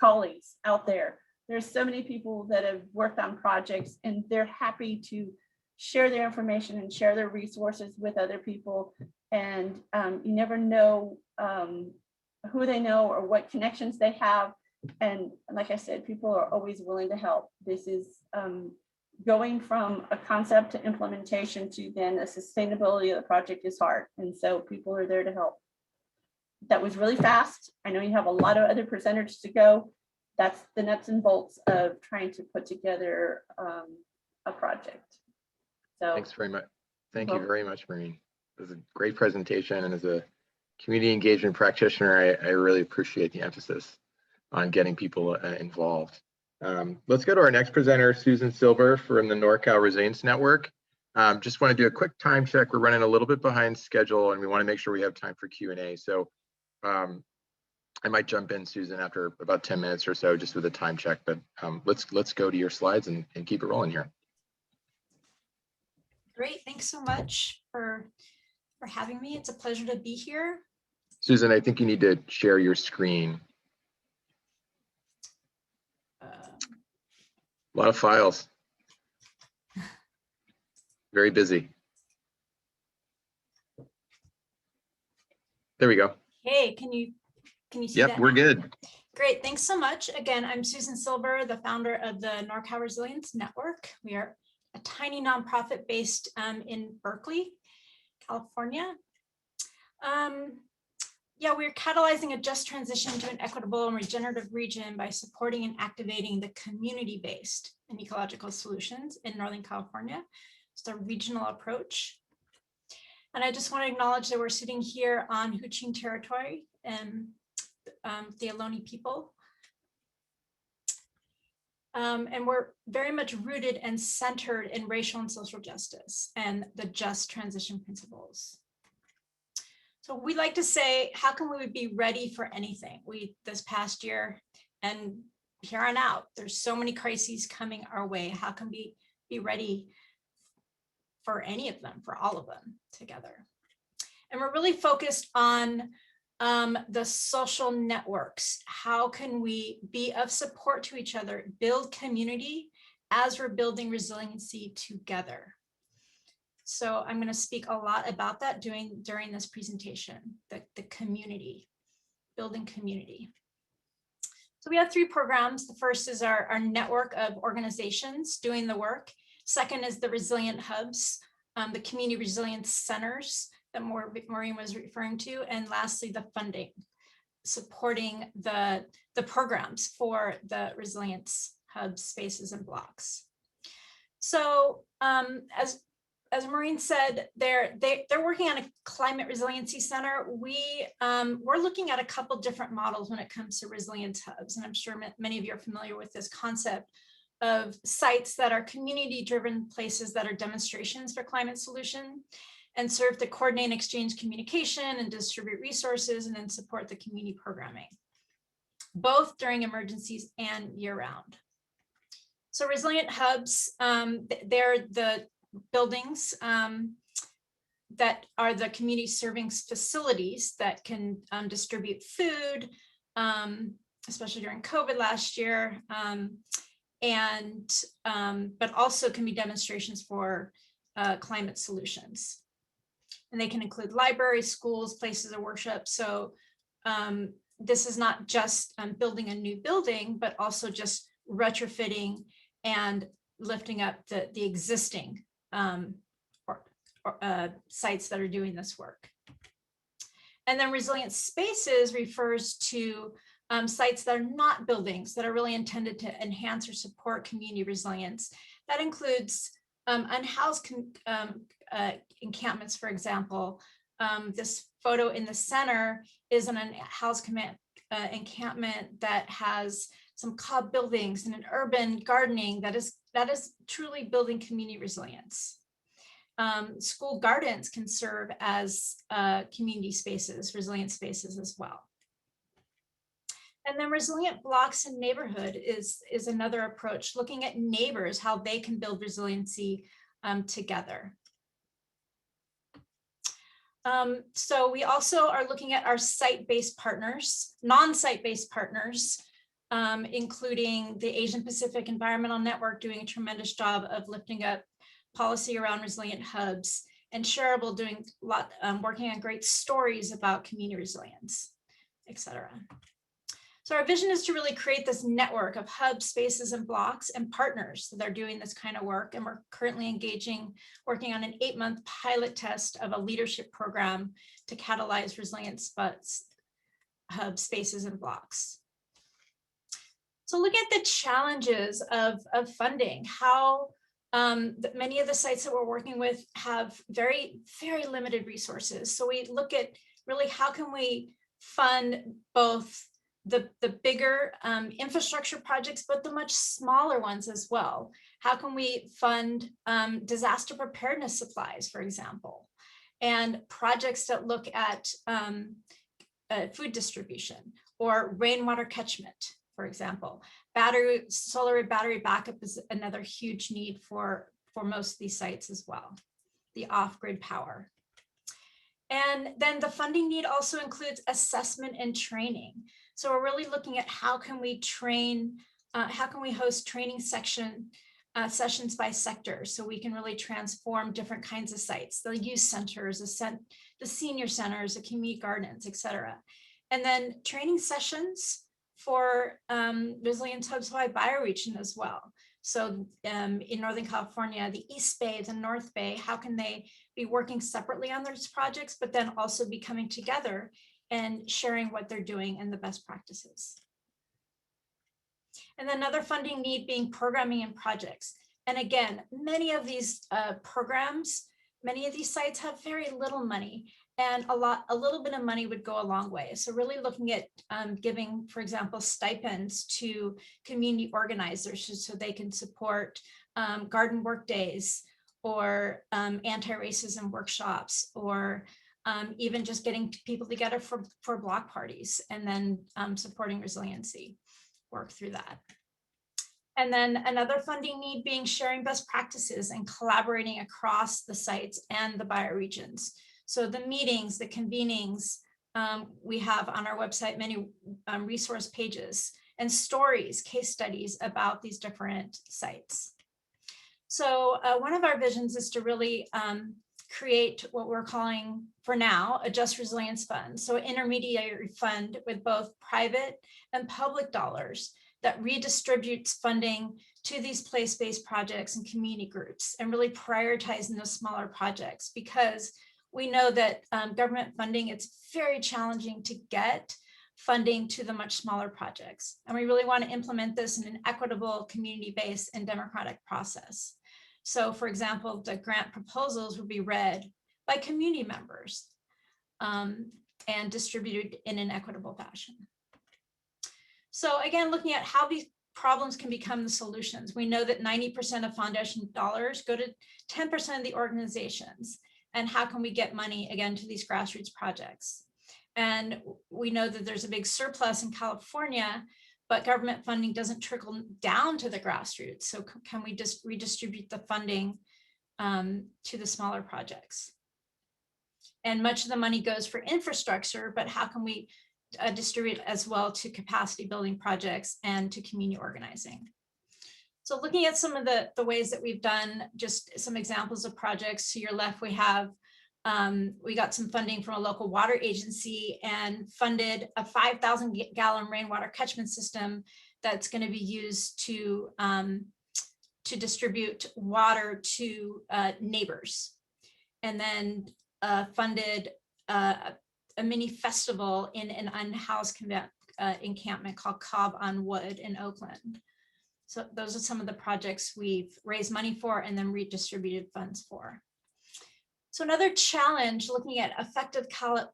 colleagues out there. There's so many people that have worked on projects and they're happy to share their information and share their resources with other people. And you never know who they know or what connections they have. And like I said, people are always willing to help. This is going from a concept to implementation to then the sustainability of the project is hard. And so people are there to help. That was really fast. I know you have a lot of other presenters to go. That's the nuts and bolts of trying to put together a project. So Thanks very much. Thank you very much, Maureen. It was a great presentation, and as a community engagement practitioner, I really appreciate the emphasis on getting people involved. Let's go to our next presenter, Susan Silber from the NorCal Resilience Network. Just want to do a quick time check. We're running a little bit behind schedule, and we want to make sure we have time for Q&A. So I might jump in, Susan, after about 10 minutes or so, just with a time check. But let's go to your slides and keep it rolling here. Great, thanks so much for having me. It's a pleasure to be here. Susan, I think you need to share your screen. A lot of files. Very busy. There we go. Hey, can you see that? Yep, we're good. Great, thanks so much. Again, I'm Susan Silber, the founder of the NorCal Resilience Network. We are a tiny nonprofit based in Berkeley, California. Yeah, we're catalyzing a just transition to an equitable and regenerative region by supporting and activating the community-based and ecological solutions in Northern California. It's a regional approach. And I just want to acknowledge that we're sitting here on Huichin territory and the Ohlone people. And we're very much rooted and centered in racial and social justice and the just transition principles. So we like to say, how can we be ready for anything? This past year and here on out, there's so many crises coming our way. How can we be ready for any of them, for all of them together? And we're really focused on the social networks. How can we be of support to each other, build community as we're building resiliency together? So I'm going to speak a lot about that during this presentation, the community, building community. So we have 3 programs. The first is our network of organizations doing the work. Second is the resilient hubs, the community resilience centers that Maureen was referring to. And lastly, the funding, supporting the programs for the resilience hubs, spaces, and blocks. So as Maureen said, they're working on a climate resiliency center. We're looking at a couple different models when it comes to resilience hubs. And I'm sure many of you are familiar with this concept of sites that are community-driven places that are demonstrations for climate solution and serve to coordinate and exchange communication and distribute resources and then support the community programming, both during emergencies and year-round. So resilient hubs, they're the buildings that are the community serving facilities that can distribute food, especially during COVID last year, but also can be demonstrations for climate solutions. And they can include libraries, schools, places of worship. So this is not just building a new building, but also just retrofitting and lifting up the existing sites that are doing this work. And then resilient spaces refers to sites that are not buildings, that are really intended to enhance or support community resilience. That includes unhoused encampments, for example. This photo in the center is an unhoused encampment that has some cob buildings and an urban gardening that is truly building community resilience. School gardens can serve as community spaces, resilient spaces as well. And then resilient blocks in neighborhood is another approach, looking at neighbors, how they can build resiliency together. So we also are looking at our site-based partners, non-site-based partners, including the Asian Pacific Environmental Network doing a tremendous job of lifting up policy around resilient hubs, and Shareable doing working on great stories about community resilience, etc. So our vision is to really create this network of hubs, spaces, and blocks and partners that are doing this kind of work. And we're currently working on an 8-month pilot test of a leadership program to catalyze resilience hubs, spaces, and blocks. So look at the challenges of funding, how many of the sites that we're working with have very, very limited resources. So we look at really how can we fund both the bigger infrastructure projects, but the much smaller ones as well. How can we fund disaster preparedness supplies, for example, and projects that look at food distribution or rainwater catchment, for example. Solar battery backup is another huge need for most of these sites as well, the off-grid power. And then the funding need also includes assessment and training. So we're really looking at how can we train, how can we host training sessions by sector so we can really transform different kinds of sites, the youth centers, the senior centers, the community gardens, etc. And then training sessions for resilience hubs by bioregion as well. So in Northern California, the East Bay, the North Bay, how can they be working separately on those projects, but then also be coming together and sharing what they're doing and the best practices. And then another funding need being programming and projects. And again, many of these programs, many of these sites have very little money, and a little bit of money would go a long way. So really looking at giving, for example, stipends to community organizers so they can support garden work days or anti-racism workshops, or even just getting people together for block parties, and then supporting resiliency work through that. And then another funding need being sharing best practices and collaborating across the sites and the bioregions. So the meetings, the convenings, we have on our website many resource pages and stories, case studies about these different sites. So one of our visions is to really create what we're calling for now a Just Resilience Fund. So an intermediary fund with both private and public dollars that redistributes funding to these place-based projects and community groups, and really prioritizing those smaller projects, because we know that government funding, it's very challenging to get funding to the much smaller projects. And we really want to implement this in an equitable, community-based, and democratic process. So for example, the grant proposals will be read by community members and distributed in an equitable fashion. So again, looking at how these problems can become the solutions. We know that 90% of foundation dollars go to 10% of the organizations. And how can we get money, again, to these grassroots projects? And we know that there's a big surplus in California, but government funding doesn't trickle down to the grassroots. So can we just redistribute the funding to the smaller projects? And much of the money goes for infrastructure, but how can we distribute as well to capacity building projects and to community organizing? So looking at some of the ways that we've done, just some examples of projects. To your left, we have, we got some funding from a local water agency and funded a 5,000 gallon rainwater catchment system that's going to be used to distribute water to neighbors. And then funded a mini festival in an unhoused encampment called Cobb on Wood in Oakland. So those are some of the projects we've raised money for and then redistributed funds for. So another challenge looking at effective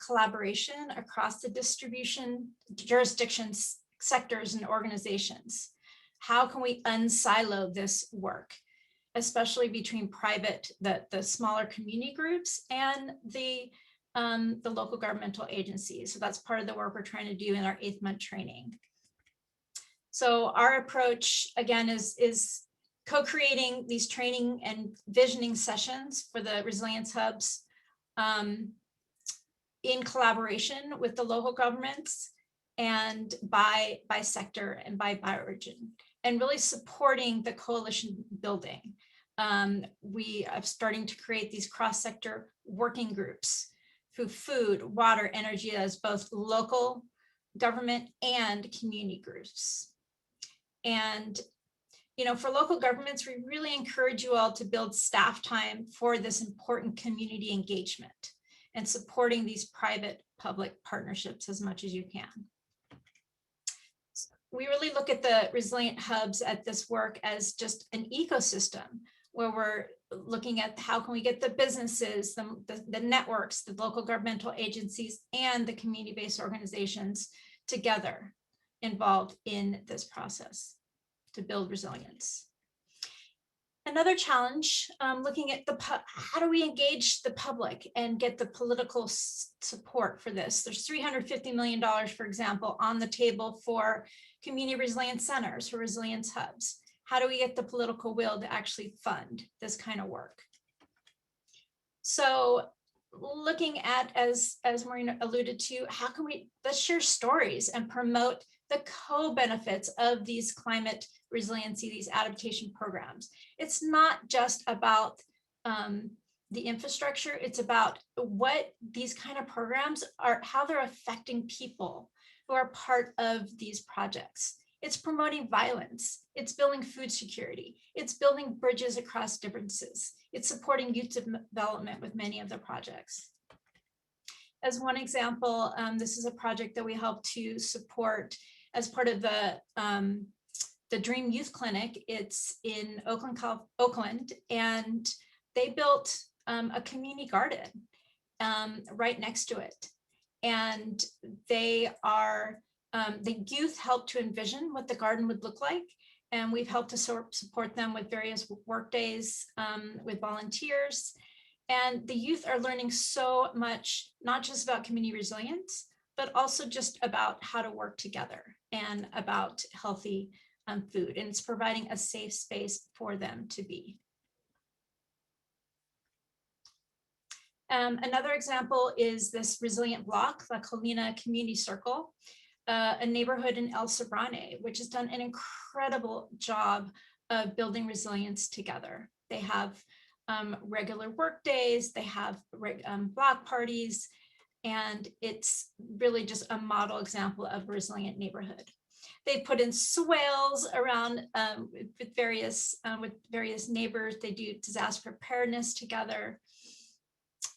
collaboration across the distribution, jurisdictions, sectors, and organizations. How can we unsilo this work, especially between private, the smaller community groups and the local governmental agencies? So that's part of the work we're trying to do in our 8th month training. So our approach, again, is co-creating these training and visioning sessions for the resilience hubs in collaboration with the local governments and by sector and by bioregion, and really supporting the coalition building. We are starting to create these cross-sector working groups for food, water, energy as both local government and community groups. And, you know, for local governments, we really encourage you all to build staff time for this important community engagement and supporting these private-public partnerships as much as you can. We really look at the resilient hubs at this work as just an ecosystem where we're looking at how can we get the businesses, the networks, the local governmental agencies, and the community-based organizations together involved in this process to build resilience. Another challenge, looking at how do we engage the public and get the political support for this? There's $350 million, for example, on the table for community resilience centers, for resilience hubs. How do we get the political will to actually fund this kind of work? So looking at, as Maureen alluded to, how can let's share stories and promote the co-benefits of these climate resiliency, these adaptation programs. It's not just about the infrastructure, it's about what these kind of programs are, how they're affecting people who are part of these projects. It's promoting violence, it's building food security, it's building bridges across differences, it's supporting youth development with many of the projects. As one example, this is a project that we help to support as part of the Dream Youth Clinic. It's in Oakland, and they built a community garden right next to it. And they are, the youth helped to envision what the garden would look like. And we've helped to support them with various work days with volunteers. And the youth are learning so much, not just about community resilience, but also just about how to work together and about healthy food. And it's providing a safe space for them to be. Another example is this resilient block, La Colina Community Circle, a neighborhood in El Sobrante, which has done an incredible job of building resilience together. They have regular work days, they have block parties, and it's really just a model example of a resilient neighborhood. They put in swales around with various neighbors. They do disaster preparedness together.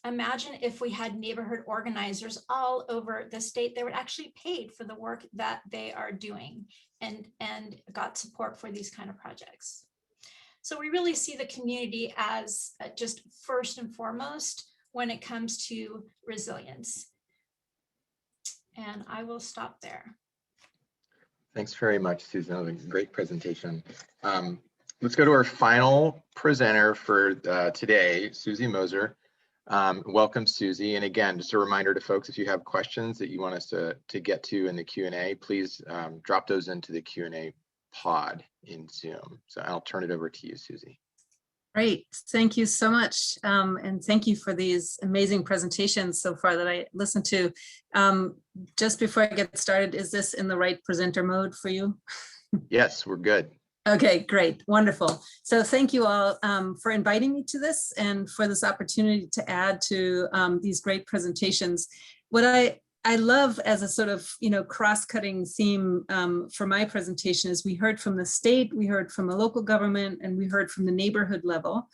Imagine if we had neighborhood organizers all over the state. They were actually paid for the work that they are doing and got support for these kind of projects. So we really see the community as just first and foremost when it comes to resilience. And I will stop there. Thanks very much, Susan. That was a great presentation. Let's go to our final presenter for today, Susie Moser. Welcome, Susie. And again, just a reminder to folks, if you have questions that you want us to get to in the Q&A, please drop those into the Q&A pod in Zoom. So I'll turn it over to you, Susie. Great, thank you so much. And thank you for these amazing presentations so far that I listened to. Just before I get started, is this in the right presenter mode for you? Yes, we're good. Okay, great, wonderful. So thank you all for inviting me to this and for this opportunity to add to these great presentations. What I love as a sort of, cross-cutting theme for my presentation is we heard from the state, we heard from a local government, and we heard from the neighborhood level.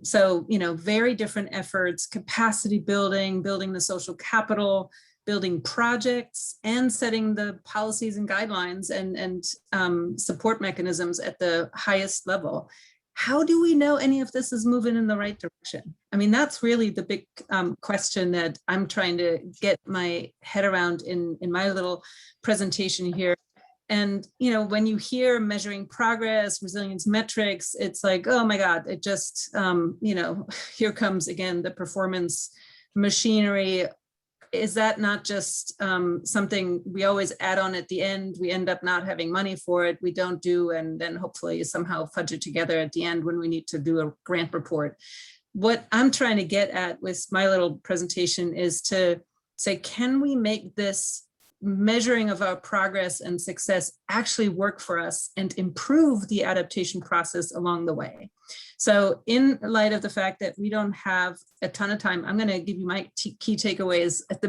So, very different efforts, capacity building, building the social capital, building projects, and setting the policies and guidelines and support mechanisms at the highest level. How do we know any of this is moving in the right direction? I mean, that's really the big question that I'm trying to get my head around in my little presentation here. And, when you hear measuring progress, resilience metrics, it's like, oh my God, it just, here comes again, the performance machinery. Is that not just something we always add on at the end? We end up not having money for it. We don't do, and then hopefully somehow fudge it together at the end when we need to do a grant report. What I'm trying to get at with my little presentation is to say, can we make this measuring of our progress and success actually work for us and improve the adaptation process along the way? So in light of the fact that we don't have a ton of time, I'm going to give you my key takeaways at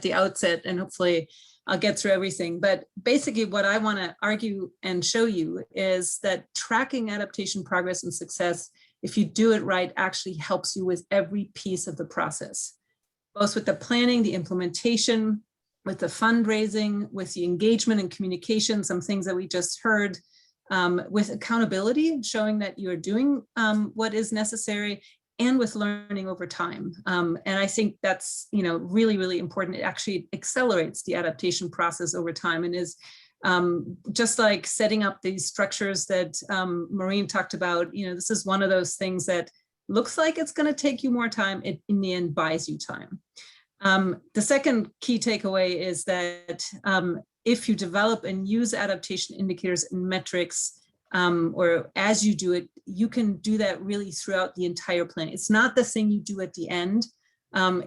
the outset, and hopefully I'll get through everything. But basically what I want to argue and show you is that tracking adaptation progress and success, if you do it right, actually helps you with every piece of the process, both with the planning, the implementation, with the fundraising, with the engagement and communication, some things that we just heard, with accountability, showing that you're doing what is necessary, and with learning over time. And I think that's, really, really important. It actually accelerates the adaptation process over time, and is just like setting up these structures that Maureen talked about. This is one of those things that looks like it's going to take you more time. It in the end buys you time. The second key takeaway is that if you develop and use adaptation indicators and metrics, or as you do it, you can do that really throughout the entire plan. It's not the thing you do at the end.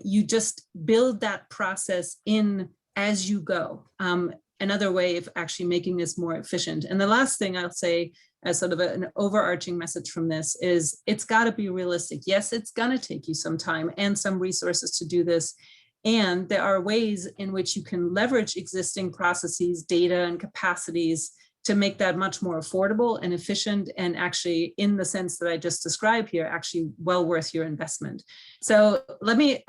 You just build that process in as you go. Another way of actually making this more efficient. And the last thing I'll say as sort of an overarching message from this is it's got to be realistic. Yes, it's going to take you some time and some resources to do this. And there are ways in which you can leverage existing processes, data, and capacities to make that much more affordable and efficient, and actually, in the sense that I just described here, actually well worth your investment. So let me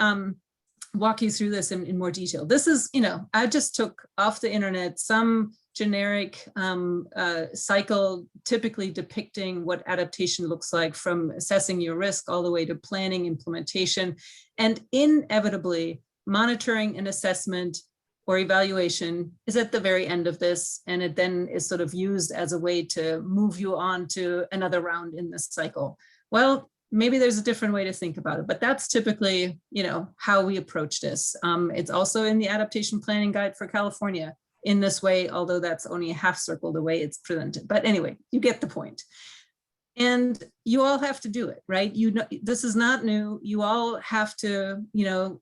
walk you through this in more detail. This is, I just took off the internet some generic cycle, typically depicting what adaptation looks like, from assessing your risk all the way to planning, implementation, and inevitably, monitoring and assessment or evaluation is at the very end of this, and it then is sort of used as a way to move you on to another round in this cycle. Well, maybe there's a different way to think about it, but that's typically, how we approach this. It's also in the adaptation planning guide for California in this way, although that's only a half circle the way it's presented. But anyway, you get the point. And you all have to do it, right? This is not new. You all have to,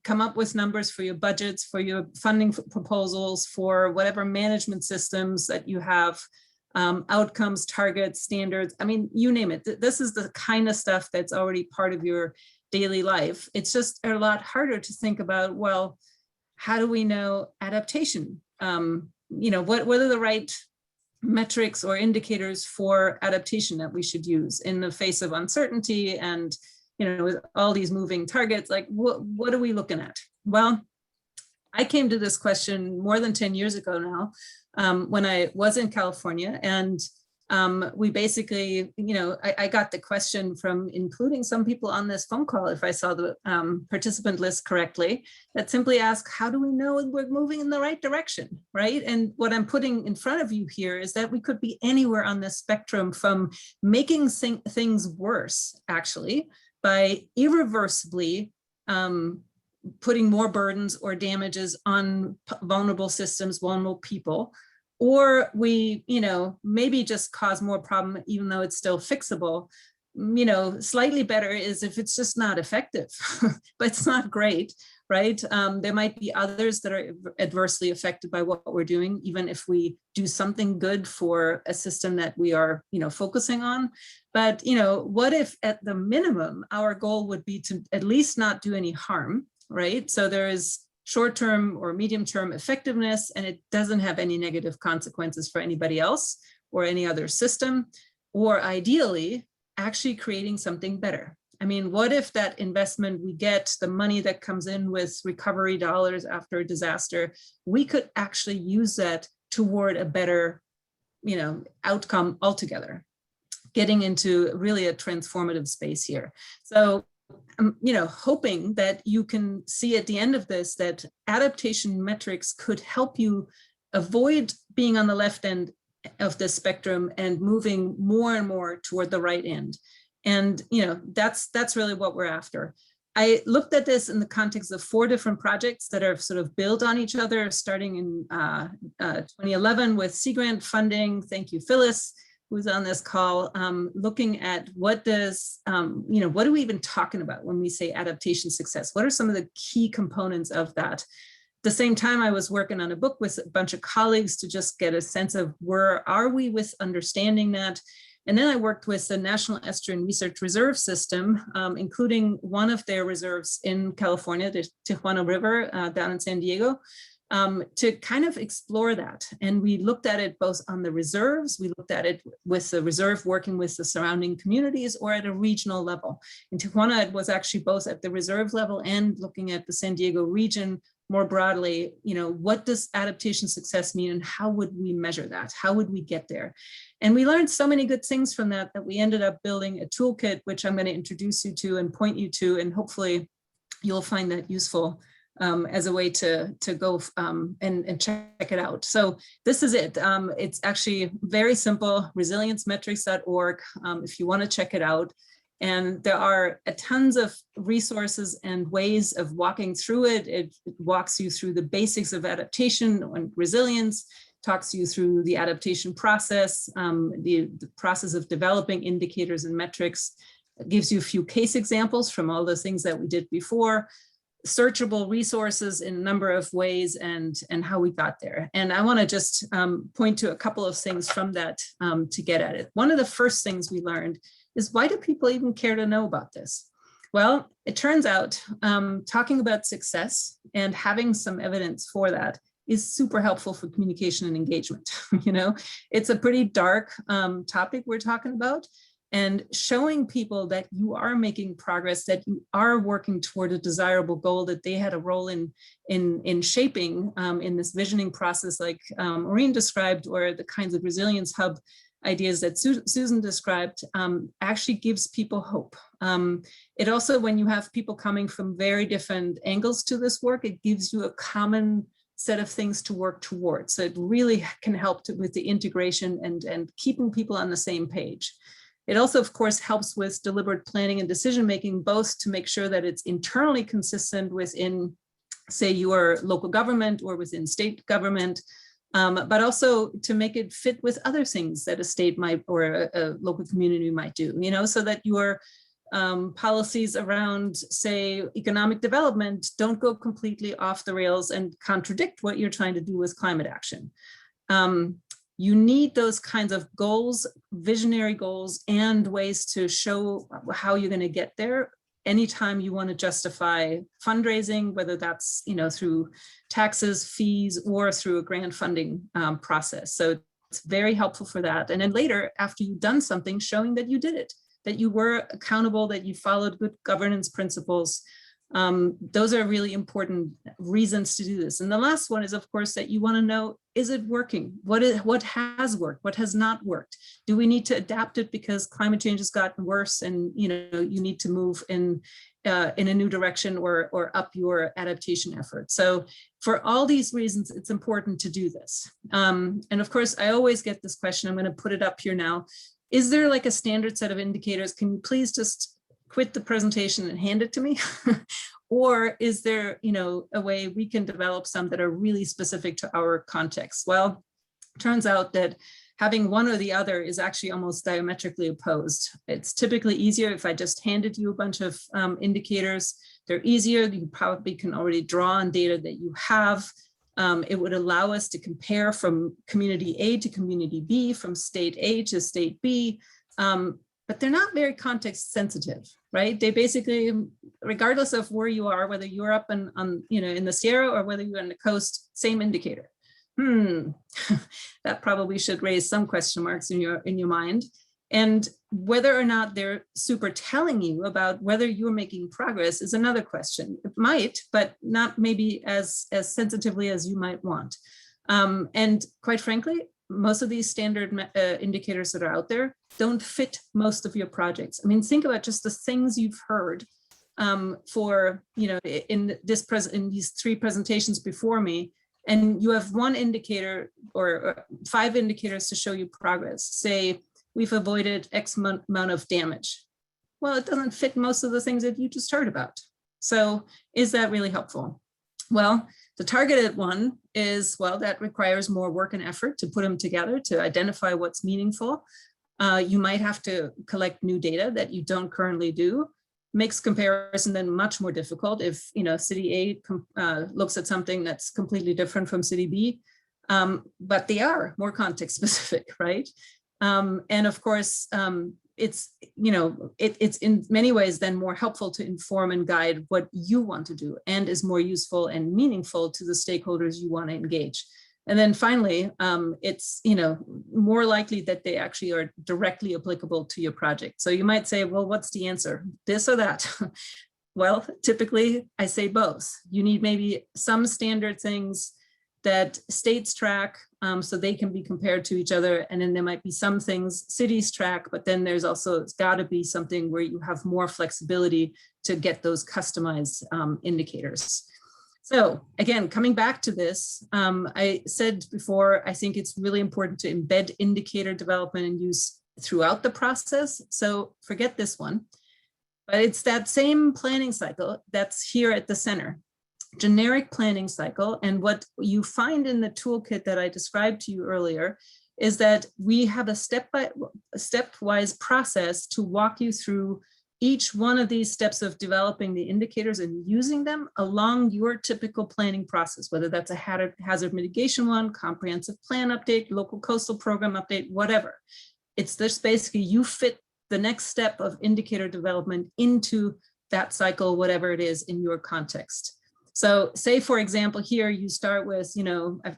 come up with numbers for your budgets, for your funding proposals, for whatever management systems that you have, outcomes, targets, standards. I mean, you name it. This is the kind of stuff that's already part of your daily life. It's just a lot harder to think about, well, how do we know adaptation? What are the right metrics or indicators for adaptation that we should use in the face of uncertainty and, with all these moving targets? Like, what are we looking at? Well, I came to this question more than 10 years ago now, when I was in California, and we basically, I got the question from including some people on this phone call, if I saw the participant list correctly, that simply asked, how do we know we're moving in the right direction, right? And what I'm putting in front of you here is that we could be anywhere on this spectrum, from making things worse, actually, by irreversibly putting more burdens or damages on vulnerable systems, vulnerable people, or we, maybe just cause more problem, even though it's still fixable, slightly better is if it's just not effective, but it's not great, right? There might be others that are adversely affected by what we're doing, even if we do something good for a system that we are, focusing on. But, what if at the minimum, our goal would be to at least not do any harm, right? So there is short-term or medium-term effectiveness, and it doesn't have any negative consequences for anybody else or any other system, or ideally, actually creating something better. I mean, what if that investment we get, the money that comes in with recovery dollars after a disaster, we could actually use that toward a better, outcome altogether, getting into really a transformative space here. So, hoping that you can see at the end of this that adaptation metrics could help you avoid being on the left end of the spectrum and moving more and more toward the right end. And, that's really what we're after. I looked at this in the context of 4 different projects that are sort of built on each other, starting in 2011 with Sea Grant funding. Thank you, Phyllis, who's on this call, looking at what does, what are we even talking about when we say adaptation success? What are some of the key components of that? At the same time, I was working on a book with a bunch of colleagues to just get a sense of where are we with understanding that. And then I worked with the National Estuarine Research Reserve System, including one of their reserves in California, the Tijuana River down in San Diego, to kind of explore that. And we looked at it both on the reserves, we looked at it with the reserve working with the surrounding communities, or at a regional level. In Tijuana, it was actually both at the reserve level and looking at the San Diego region more broadly, what does adaptation success mean and how would we measure that? How would we get there? And we learned so many good things from that we ended up building a toolkit, which I'm going to introduce you to and point you to, and hopefully you'll find that useful as a way to go and check it out. So this is it. It's actually very simple, resiliencemetrics.org, if you want to check it out. And there are tons of resources and ways of walking through it. It walks you through the basics of adaptation and resilience, talks you through the adaptation process, the process of developing indicators and metrics, gives you a few case examples from all the things that we did before, searchable resources in a number of ways, and how we got there. And I want to just point to a couple of things from that to get at it. One of the first things we learned is, why do people even care to know about this? Well, it turns out talking about success and having some evidence for that is super helpful for communication and engagement. It's a pretty dark topic we're talking about, and showing people that you are making progress, that you are working toward a desirable goal that they had a role in shaping in this visioning process, like Maureen described, or the kinds of resilience hub ideas that Susan described, actually gives people hope. It also, when you have people coming from very different angles to this work, it gives you a common set of things to work towards. So it really can help with the integration and keeping people on the same page. It also, of course, helps with deliberate planning and decision-making, both to make sure that it's internally consistent within, say, your local government or within state government, but also to make it fit with other things that a state might or a local community might do, so that your policies around, say, economic development don't go completely off the rails and contradict what you're trying to do with climate action. You need those kinds of goals, visionary goals, and ways to show how you're going to get there anytime you want to justify fundraising, whether that's through taxes, fees, or through a grant funding process. So it's very helpful for that. And then later, after you've done something, showing that you did it, that you were accountable, that you followed good governance principles. Those are really important reasons to do this. And the last one is, of course, that you want to know, is it working? What has worked? What has not worked? Do we need to adapt it because climate change has gotten worse and you need to move in a new direction or up your adaptation effort? So for all these reasons, it's important to do this. And of course, I always get this question. I'm going to put it up here now. Is there like a standard set of indicators? Can you please just quit the presentation and hand it to me? Or is there, a way we can develop some that are really specific to our context? Well, turns out that having one or the other is actually almost diametrically opposed. It's typically easier if I just handed you a bunch of indicators. They're easier. You probably can already draw on data that you have. It would allow us to compare from community A to community B, from state A to state B, but they're not very context sensitive, right? They basically, regardless of where you are, whether you're up in the Sierra or whether you're on the coast, same indicator. That probably should raise some question marks in your mind. And whether or not they're super telling you about whether you're making progress is another question. It might, but not maybe as sensitively as you might want. And quite frankly, most of these standard indicators that are out there don't fit most of your projects. I mean, think about just the things you've heard for, in these 3 presentations before me, and you have one indicator or 5 indicators to show you progress. Say, we've avoided X amount of damage. Well, it doesn't fit most of the things that you just heard about. So is that really helpful? Well, the targeted one is, well, that requires more work and effort to put them together to identify what's meaningful. You might have to collect new data that you don't currently do. Makes comparison then much more difficult if city A looks at something that's completely different from city B, but they are more context specific, right? And of course, it's in many ways then more helpful to inform and guide what you want to do and is more useful and meaningful to the stakeholders you want to engage. And then finally, it's more likely that they actually are directly applicable to your project. So you might say, well, what's the answer? This or that? Well, typically I say both. You need maybe some standard things that states track so they can be compared to each other. And then there might be some things cities track, but then there's also, it's got to be something where you have more flexibility to get those customized indicators. So again, coming back to this, I said before, I think it's really important to embed indicator development and use throughout the process. So forget this one, but it's that same planning cycle that's here at the center. Generic planning cycle. And what you find in the toolkit that I described to you earlier is that we have a stepwise process to walk you through each one of these steps of developing the indicators and using them along your typical planning process, whether that's a hazard mitigation one, comprehensive plan update, local coastal program update, whatever. It's just basically you fit the next step of indicator development into that cycle, whatever it is in your context. So say, for example, here you start with,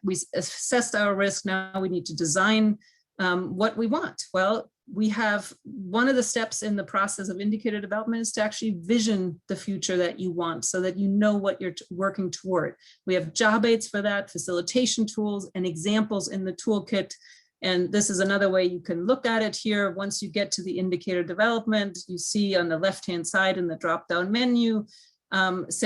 we assessed our risk, now we need to design what we want. Well, we have one of the steps in the process of indicator development is to actually vision the future that you want so that you know what you're working toward. We have job aids for that, facilitation tools and examples in the toolkit. And this is another way you can look at it here. Once you get to the indicator development, you see on the left-hand side in the drop-down menu, these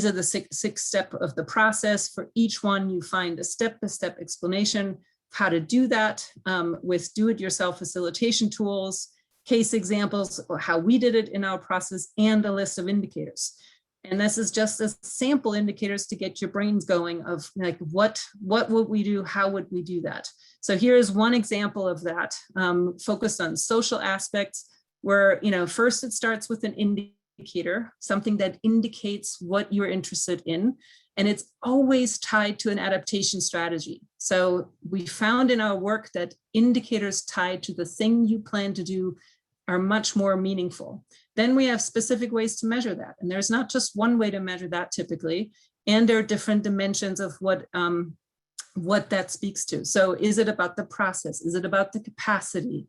are the six steps of the process. For each one, you find a step-by-step explanation of how to do that with do-it-yourself facilitation tools, case examples, or how we did it in our process, and a list of indicators. And this is just a sample indicators to get your brains going of like, what would we do? How would we do that? So here's one example of that, focused on social aspects where, first it starts with an indicator, something that indicates what you're interested in. And it's always tied to an adaptation strategy. So we found in our work that indicators tied to the thing you plan to do are much more meaningful. Then we have specific ways to measure that. And there's not just one way to measure that typically. And there are different dimensions of what that speaks to. So is it about the process? Is it about the capacity?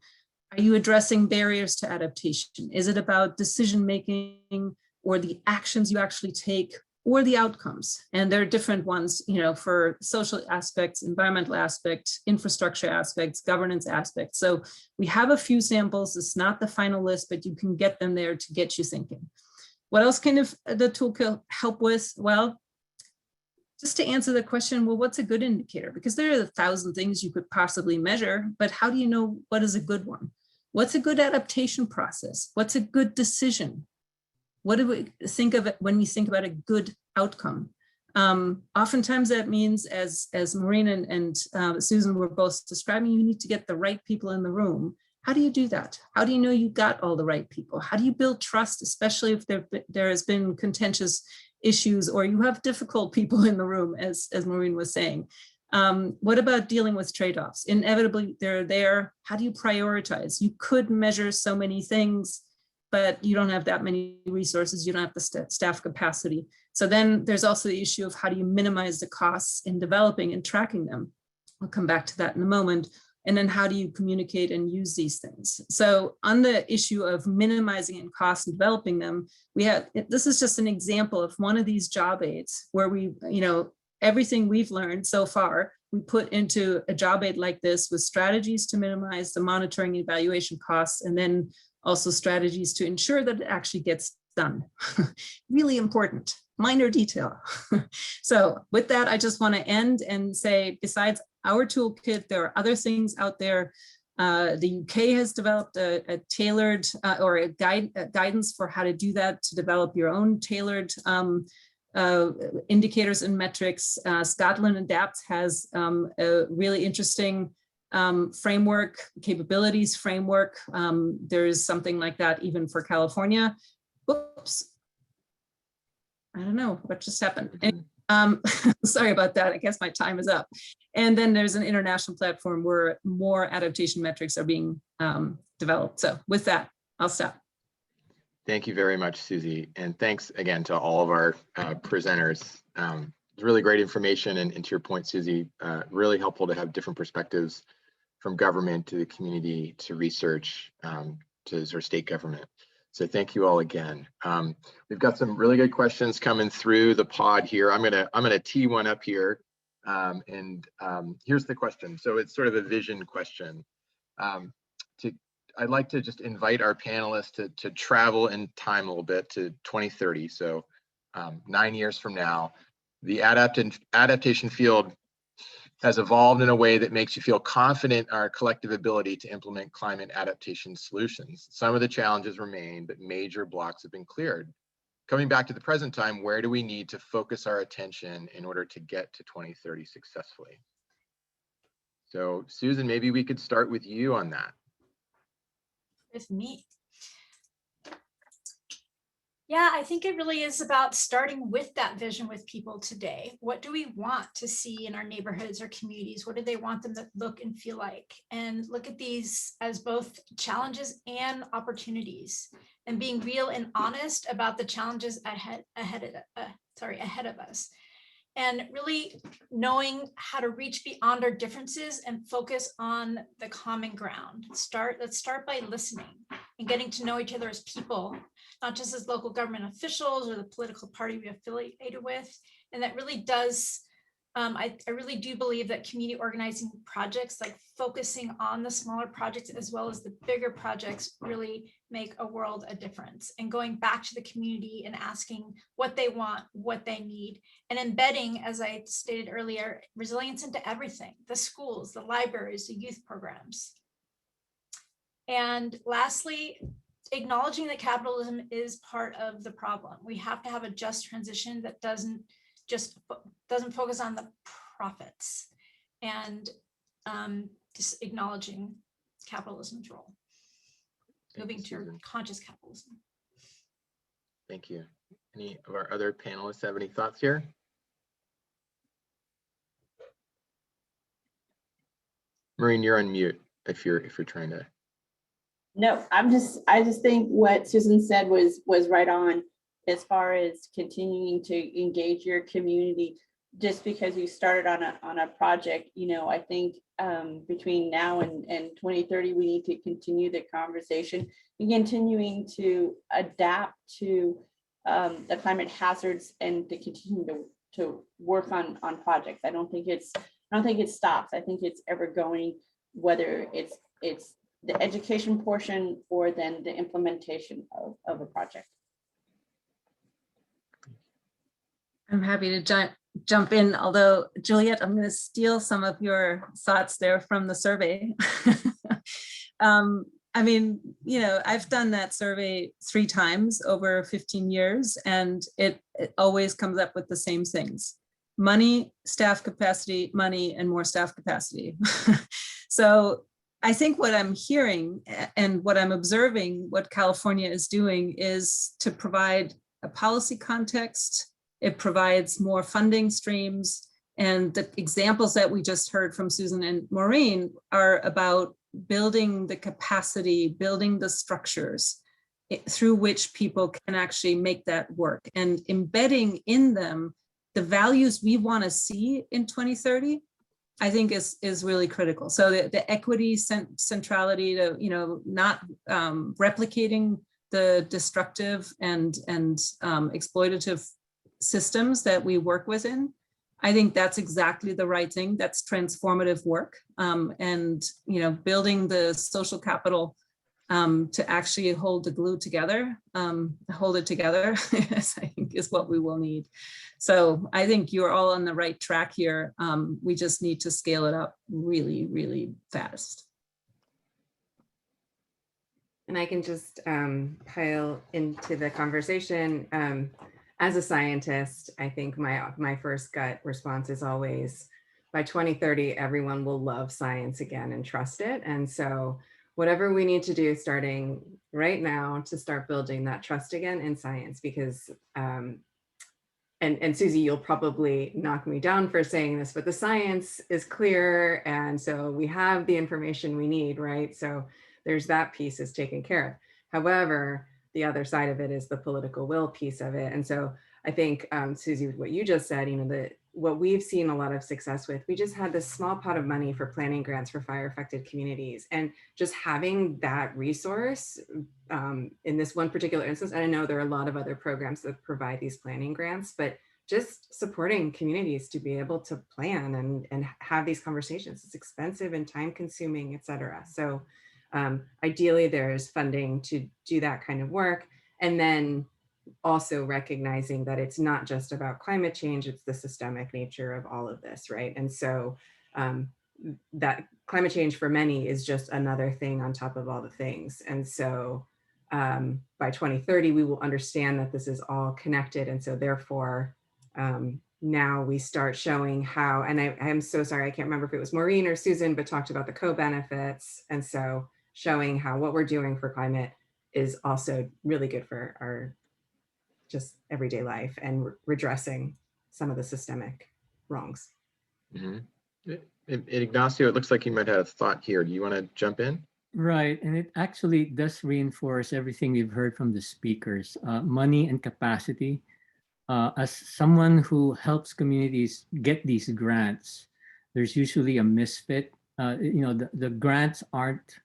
Are you addressing barriers to adaptation? Is it about decision-making or the actions you actually take or the outcomes? And there are different ones, for social aspects, environmental aspects, infrastructure aspects, governance aspects. So we have a few samples. It's not the final list, but you can get them there to get you thinking. What else can the toolkit help with? Well, just to answer the question, well, what's a good indicator? Because there are 1,000 things you could possibly measure, but how do you know what is a good one? What's a good adaptation process? What's a good decision? What do we think of it when we think about a good outcome? Oftentimes that means, as Maureen and Susan were both describing, you need to get the right people in the room. How do you do that? How do you know you got all the right people? How do you build trust, especially if there has been contentious issues or you have difficult people in the room, as Maureen was saying? What about dealing with trade-offs? Inevitably, they're there. How do you prioritize? You could measure so many things, but you don't have that many resources. You don't have the staff capacity. So then there's also the issue of how do you minimize the costs in developing and tracking them? I'll come back to that in a moment. And then how do you communicate and use these things? So on the issue of minimizing in cost and developing them, this is just an example of one of these job aids where we, everything we've learned so far, we put into a job aid like this with strategies to minimize the monitoring and evaluation costs, and then also strategies to ensure that it actually gets done. Really important, minor detail. So with that, I just want to end and say, besides our toolkit, there are other things out there. The UK has developed a tailored or a guidance for how to do that, to develop your own tailored indicators and metrics. Scotland Adapts has a really interesting framework, capabilities framework. There's something like that even for California. Whoops. I don't know what just happened. Sorry about that. I guess my time is up. And then there's an international platform where more adaptation metrics are being developed. So with that, I'll stop. Thank you very much, Susie. And thanks again to all of our presenters. It's really great information. And to your point, Susie, really helpful to have different perspectives from government to the community to research to sort of state government. So thank you all again. We've got some really good questions coming through the pod here. I'm gonna tee one up here. Here's the question. So it's sort of a vision question. I'd like to just invite our panelists to travel in time a little bit to 2030. So 9 years from now, the adaptation field has evolved in a way that makes you feel confident in our collective ability to implement climate adaptation solutions. Some of the challenges remain, but major blocks have been cleared. Coming back to the present time, where do we need to focus our attention in order to get to 2030 successfully? So Susan, maybe we could start with you on that. With me. Yeah, I think it really is about starting with that vision with people today. What do we want to see in our neighborhoods or communities? What do they want them to look and feel like? And look at these as both challenges and opportunities, and being real and honest about the challenges ahead of us. And really knowing how to reach beyond our differences and focus on the common ground. Let's start by listening and getting to know each other as people, not just as local government officials or the political party we affiliated with. And that really does, I really do believe that community organizing projects, like focusing on the smaller projects as well as the bigger projects, really make a world of difference. And going back to the community and asking what they want, what they need, and embedding, as I stated earlier, resilience into everything: the schools, the libraries, the youth programs. And lastly, acknowledging that capitalism is part of the problem. We have to have a just transition that doesn't focus on the profits, and just acknowledging capitalism's role. Moving to conscious capitalism. Thank you. Any of our other panelists have any thoughts here? Maureen, you're on mute if you're trying to. No, I just think what Susan said was right on, as far as continuing to engage your community. Just because you started on a project, I think between now and 2030, we need to continue the conversation and continuing to adapt to the climate hazards and to continue to work on projects. I don't think it stops. I think it's ever going, whether it's the education portion or then the implementation of a project. I'm happy to jump in, although Juliet, I'm going to steal some of your thoughts there from the survey. I mean, I've done that survey 3 times over 15 years, and it always comes up with the same things. money, staff capacity, money, and more staff capacity. So I think what I'm hearing and what I'm observing, what California is doing is to provide a policy context. It provides more funding streams. And the examples that we just heard from Susan and Maureen are about building the capacity, building the structures through which people can actually make that work, and embedding in them the values we want to see in 2030, I think is really critical. So the equity centrality to, not replicating the destructive and exploitative systems that we work within. I think that's exactly the right thing. That's transformative work, and building the social capital to actually hold the glue together, hold it together, I think is what we will need. So I think you're all on the right track here. We just need to scale it up really, really fast. And I can just pile into the conversation. As a scientist, I think my first gut response is always, by 2030, everyone will love science again and trust it. And so whatever we need to do starting right now to start building that trust again in science, because, and Susie, you'll probably knock me down for saying this, but the science is clear. And so we have the information we need, right? So there's that piece is taken care of. However, the other side of it is the political will piece of it. And so I think, Susie, what you just said, what we've seen a lot of success with, we just had this small pot of money for planning grants for fire affected communities. And just having that resource in this one particular instance, and I know there are a lot of other programs that provide these planning grants, but just supporting communities to be able to plan and have these conversations. It's expensive and time consuming, et cetera. So ideally there's funding to do that kind of work. And then also recognizing that it's not just about climate change, it's the systemic nature of all of this, right? And so that climate change for many is just another thing on top of all the things. And so by 2030, we will understand that this is all connected. And so therefore, now we start showing how, and I'm so sorry, I can't remember if it was Maureen or Susan, but talked about the co-benefits. And so showing how what we're doing for climate is also really good for our just everyday life and redressing some of the systemic wrongs. Mm-hmm. Ignacio, it looks like you might have a thought here. Do you want to jump in? Right, and it actually does reinforce everything we've heard from the speakers. Money and capacity. As someone who helps communities get these grants, there's usually a misfit. The grants aren't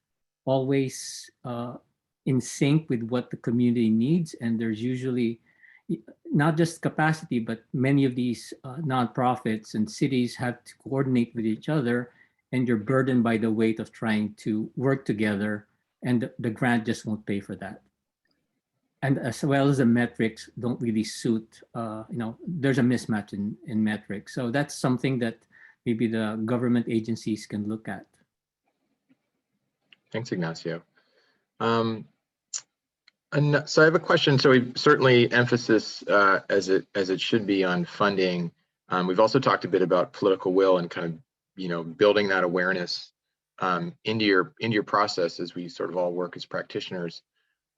always in sync with what the community needs, and there's usually not just capacity, but many of these nonprofits and cities have to coordinate with each other, and you're burdened by the weight of trying to work together, and the grant just won't pay for that. And as well as the metrics don't really suit, there's a mismatch in metrics. So that's something that maybe the government agencies can look at. Thanks, Ignacio. And so I have a question. So we've certainly emphasis as it should be on funding. We've also talked a bit about political will and kind of building that awareness into your process as we sort of all work as practitioners.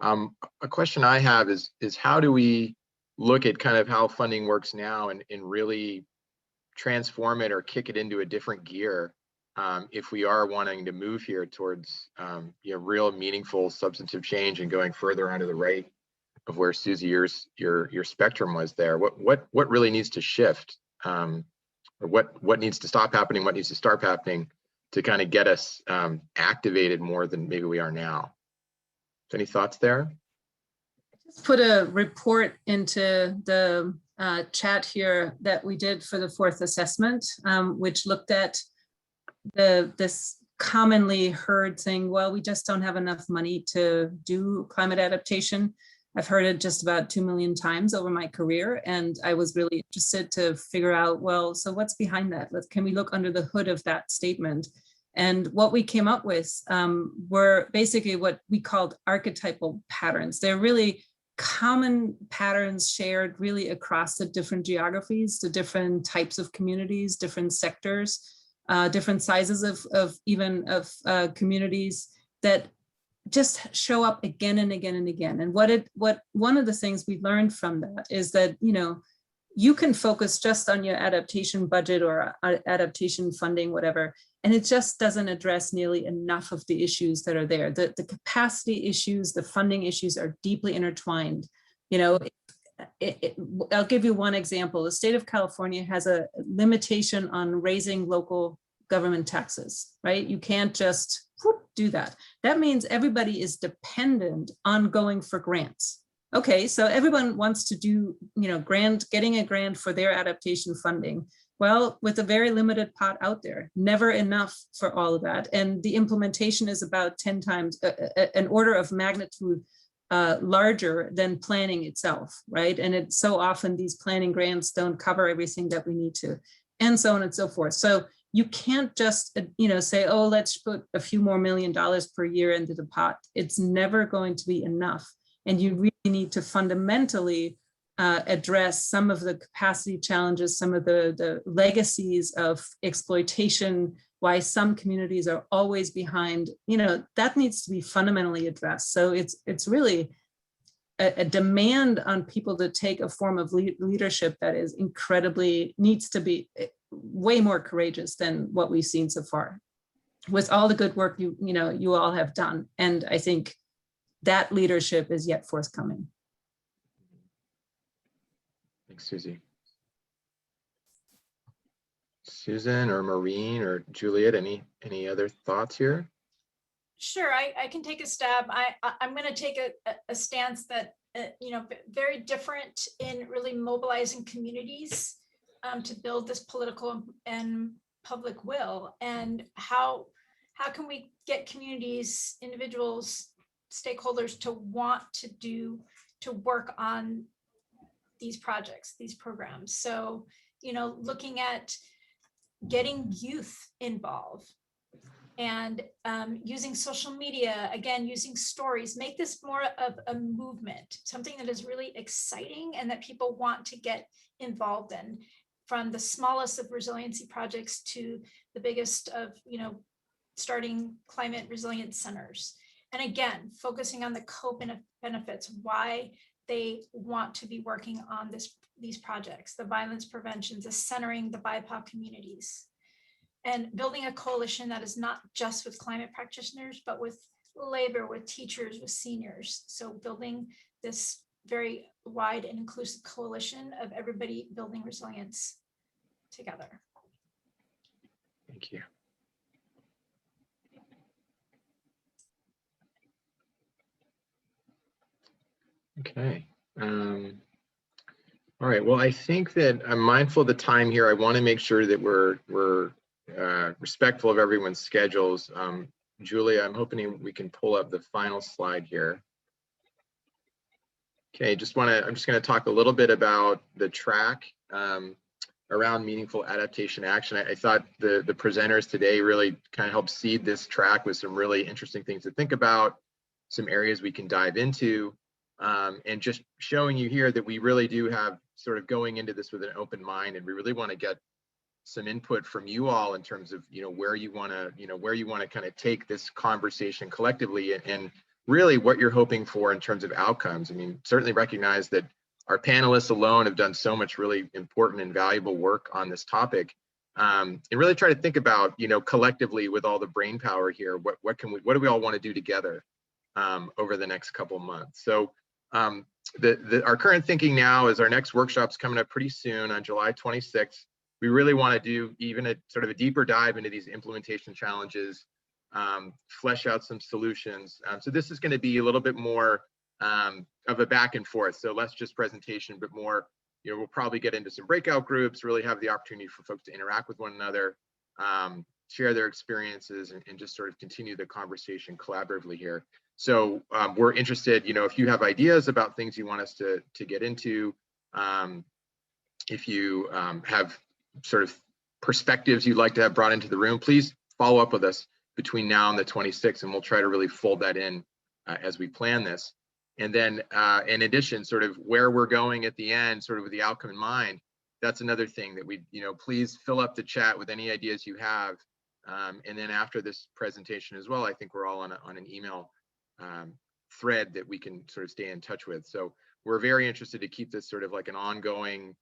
A question I have is how do we look at kind of how funding works now and really transform it or kick it into a different gear if we are wanting to move here towards real meaningful substantive change and going further onto the right of where Susie your spectrum was there. What really needs to shift, or what needs to stop happening, what needs to start happening to kind of get us activated more than maybe we are now? Any thoughts there? Just put a report into the chat here that we did for the fourth assessment, which looked at this commonly heard thing, well, we just don't have enough money to do climate adaptation. I've heard it just about 2 million times over my career, and I was really interested to figure out, well, so what's behind that? Can we look under the hood of that statement? And what we came up with were basically what we called archetypal patterns. They're really common patterns shared really across the different geographies, the different types of communities, different sectors, different sizes of communities that just show up again and again and again. And one of the things we learned from that is that, you can focus just on your adaptation budget or adaptation funding, whatever, and it just doesn't address nearly enough of the issues that are there. The capacity issues, the funding issues are deeply intertwined. I'll give you one example. The state of California has a limitation on raising local government taxes, right? You can't just do that. That means everybody is dependent on going for grants. Okay, so everyone wants to do, getting a grant for their adaptation funding. Well, with a very limited pot out there, never enough for all of that. And the implementation is about 10 times, an order of magnitude larger than planning itself, right? And it's so often these planning grants don't cover everything that we need to, and so on and so forth. So you can't just, say, oh, let's put a few more $1 million per year into the pot. It's never going to be enough. And you really need to fundamentally address some of the capacity challenges, some of the legacies of exploitation, why some communities are always behind. That needs to be fundamentally addressed. So it's really a demand on people to take a form of leadership that is needs to be way more courageous than what we've seen so far, with all the good work you all have done. And I think that leadership is yet forthcoming. Thanks, Susie. Susan or Maureen or Juliet, any other thoughts here? Sure, I can take a stab. I'm going to take a stance that, very different in really mobilizing communities to build this political and public will. And how can we get communities, individuals, stakeholders to want to work on these projects, these programs. So, looking at getting youth involved and using social media, again, using stories, make this more of a movement, something that is really exciting and that people want to get involved in, from the smallest of resiliency projects to the biggest of, starting climate resilience centers. And again, focusing on the co-benefits, why they want to be working on these projects, the violence prevention, the centering the BIPOC communities, and building a coalition that is not just with climate practitioners, but with labor, with teachers, with seniors. So building this very wide and inclusive coalition of everybody building resilience together. Thank you. Okay. All right. Well, I think that I'm mindful of the time here. I want to make sure that we're respectful of everyone's schedules. Julia, I'm hoping we can pull up the final slide here. Okay. I'm just going to talk a little bit about the track around meaningful adaptation action. I thought the presenters today really kind of helped seed this track with some really interesting things to think about, some areas we can dive into. And just showing you here that we really do have sort of going into this with an open mind, and we really want to get some input from you all in terms of where you want to kind of take this conversation collectively, and really what you're hoping for in terms of outcomes. I mean, certainly recognize that our panelists alone have done so much really important and valuable work on this topic, and really try to think about collectively with all the brain power here, what do we all want to do together over the next couple of months. So our current thinking now is our next workshop's coming up pretty soon on July 26th. We really want to do even a sort of a deeper dive into these implementation challenges, flesh out some solutions. So this is going to be a little bit more of a back and forth. So less just presentation, but more, we'll probably get into some breakout groups, really have the opportunity for folks to interact with one another, share their experiences, and just sort of continue the conversation collaboratively here. So we're interested, if you have ideas about things you want us to get into, if you have sort of perspectives you'd like to have brought into the room, please follow up with us between now and the 26th, and we'll try to really fold that in as we plan this. And then in addition, sort of where we're going at the end, sort of with the outcome in mind, that's another thing that we, please fill up the chat with any ideas you have. And then after this presentation as well, I think we're all on an email thread that we can sort of stay in touch with. So we're very interested to keep this sort of like an ongoing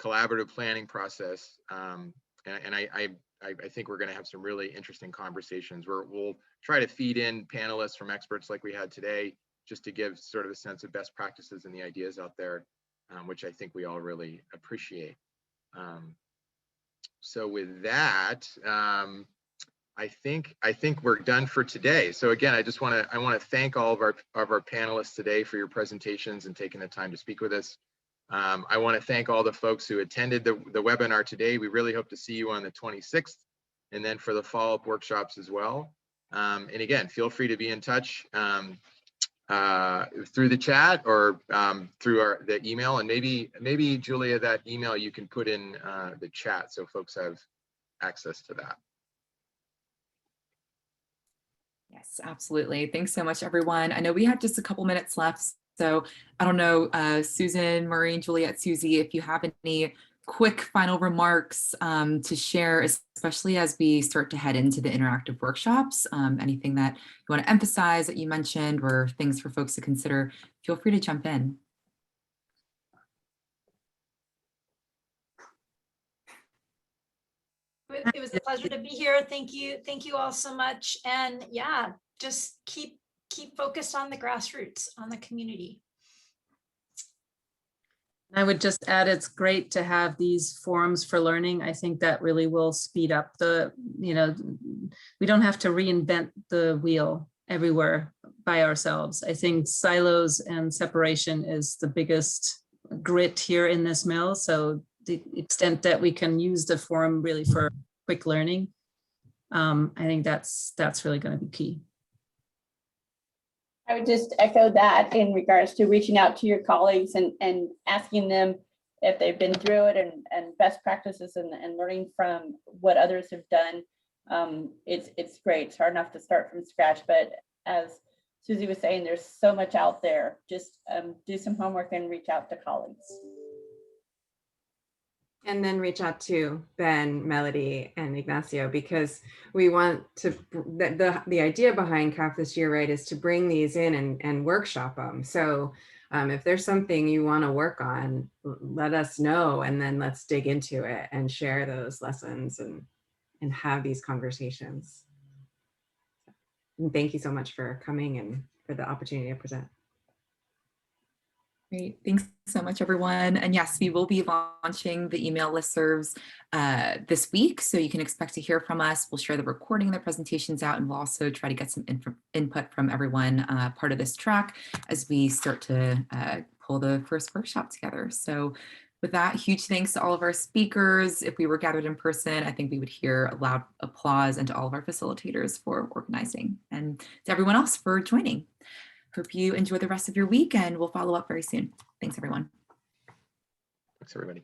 collaborative planning process. And I think we're going to have some really interesting conversations where we'll try to feed in panelists from experts like we had today, just to give sort of a sense of best practices and the ideas out there, which I think we all really appreciate. So with that, I think we're done for today. So again, I want to thank all of our panelists today for your presentations and taking the time to speak with us. I want to thank all the folks who attended the webinar today. We really hope to see you on the 26th, and then for the follow-up workshops as well. And again, feel free to be in touch through the chat or through the email, and maybe Julia, that email you can put in the chat so folks have access to that. Yes, absolutely. Thanks so much, everyone. I know we have just a couple minutes left, so I don't know, Susan, Maureen, Juliet, Susie, if you have any quick final remarks to share, especially as we start to head into the interactive workshops, anything that you want to emphasize that you mentioned or things for folks to consider, feel free to jump in. It was a pleasure to be here. Thank you all so much. And yeah, just keep focused on the grassroots, on the community. I would just add, it's great to have these forums for learning. I think that really will speed up we don't have to reinvent the wheel everywhere by ourselves. I think silos and separation is the biggest grit here in this mill. So the extent that we can use the forum really for quick learning, I think that's really going to be key. I would just echo that in regards to reaching out to your colleagues and asking them if they've been through it and best practices and learning from what others have done. It's great. It's hard enough to start from scratch, but as Susie was saying, there's so much out there. Just do some homework and reach out to colleagues. And then reach out to Ben, Melody, and Ignacio, because we want to, the idea behind CAF this year, right, is to bring these in and workshop them. So if there's something you want to work on, let us know, and then let's dig into it and share those lessons and have these conversations. And thank you so much for coming and for the opportunity to present. Great. Thanks so much, everyone. And yes, we will be launching the email listservs this week, so you can expect to hear from us. We'll share the recording of the presentations out, and we'll also try to get some input from everyone part of this track as we start to pull the first workshop together. So with that, huge thanks to all of our speakers. If we were gathered in person, I think we would hear a loud applause, and to all of our facilitators for organizing, and to everyone else for joining. Hope you enjoy the rest of your week, and we'll follow up very soon. Thanks, everyone. Thanks, everybody.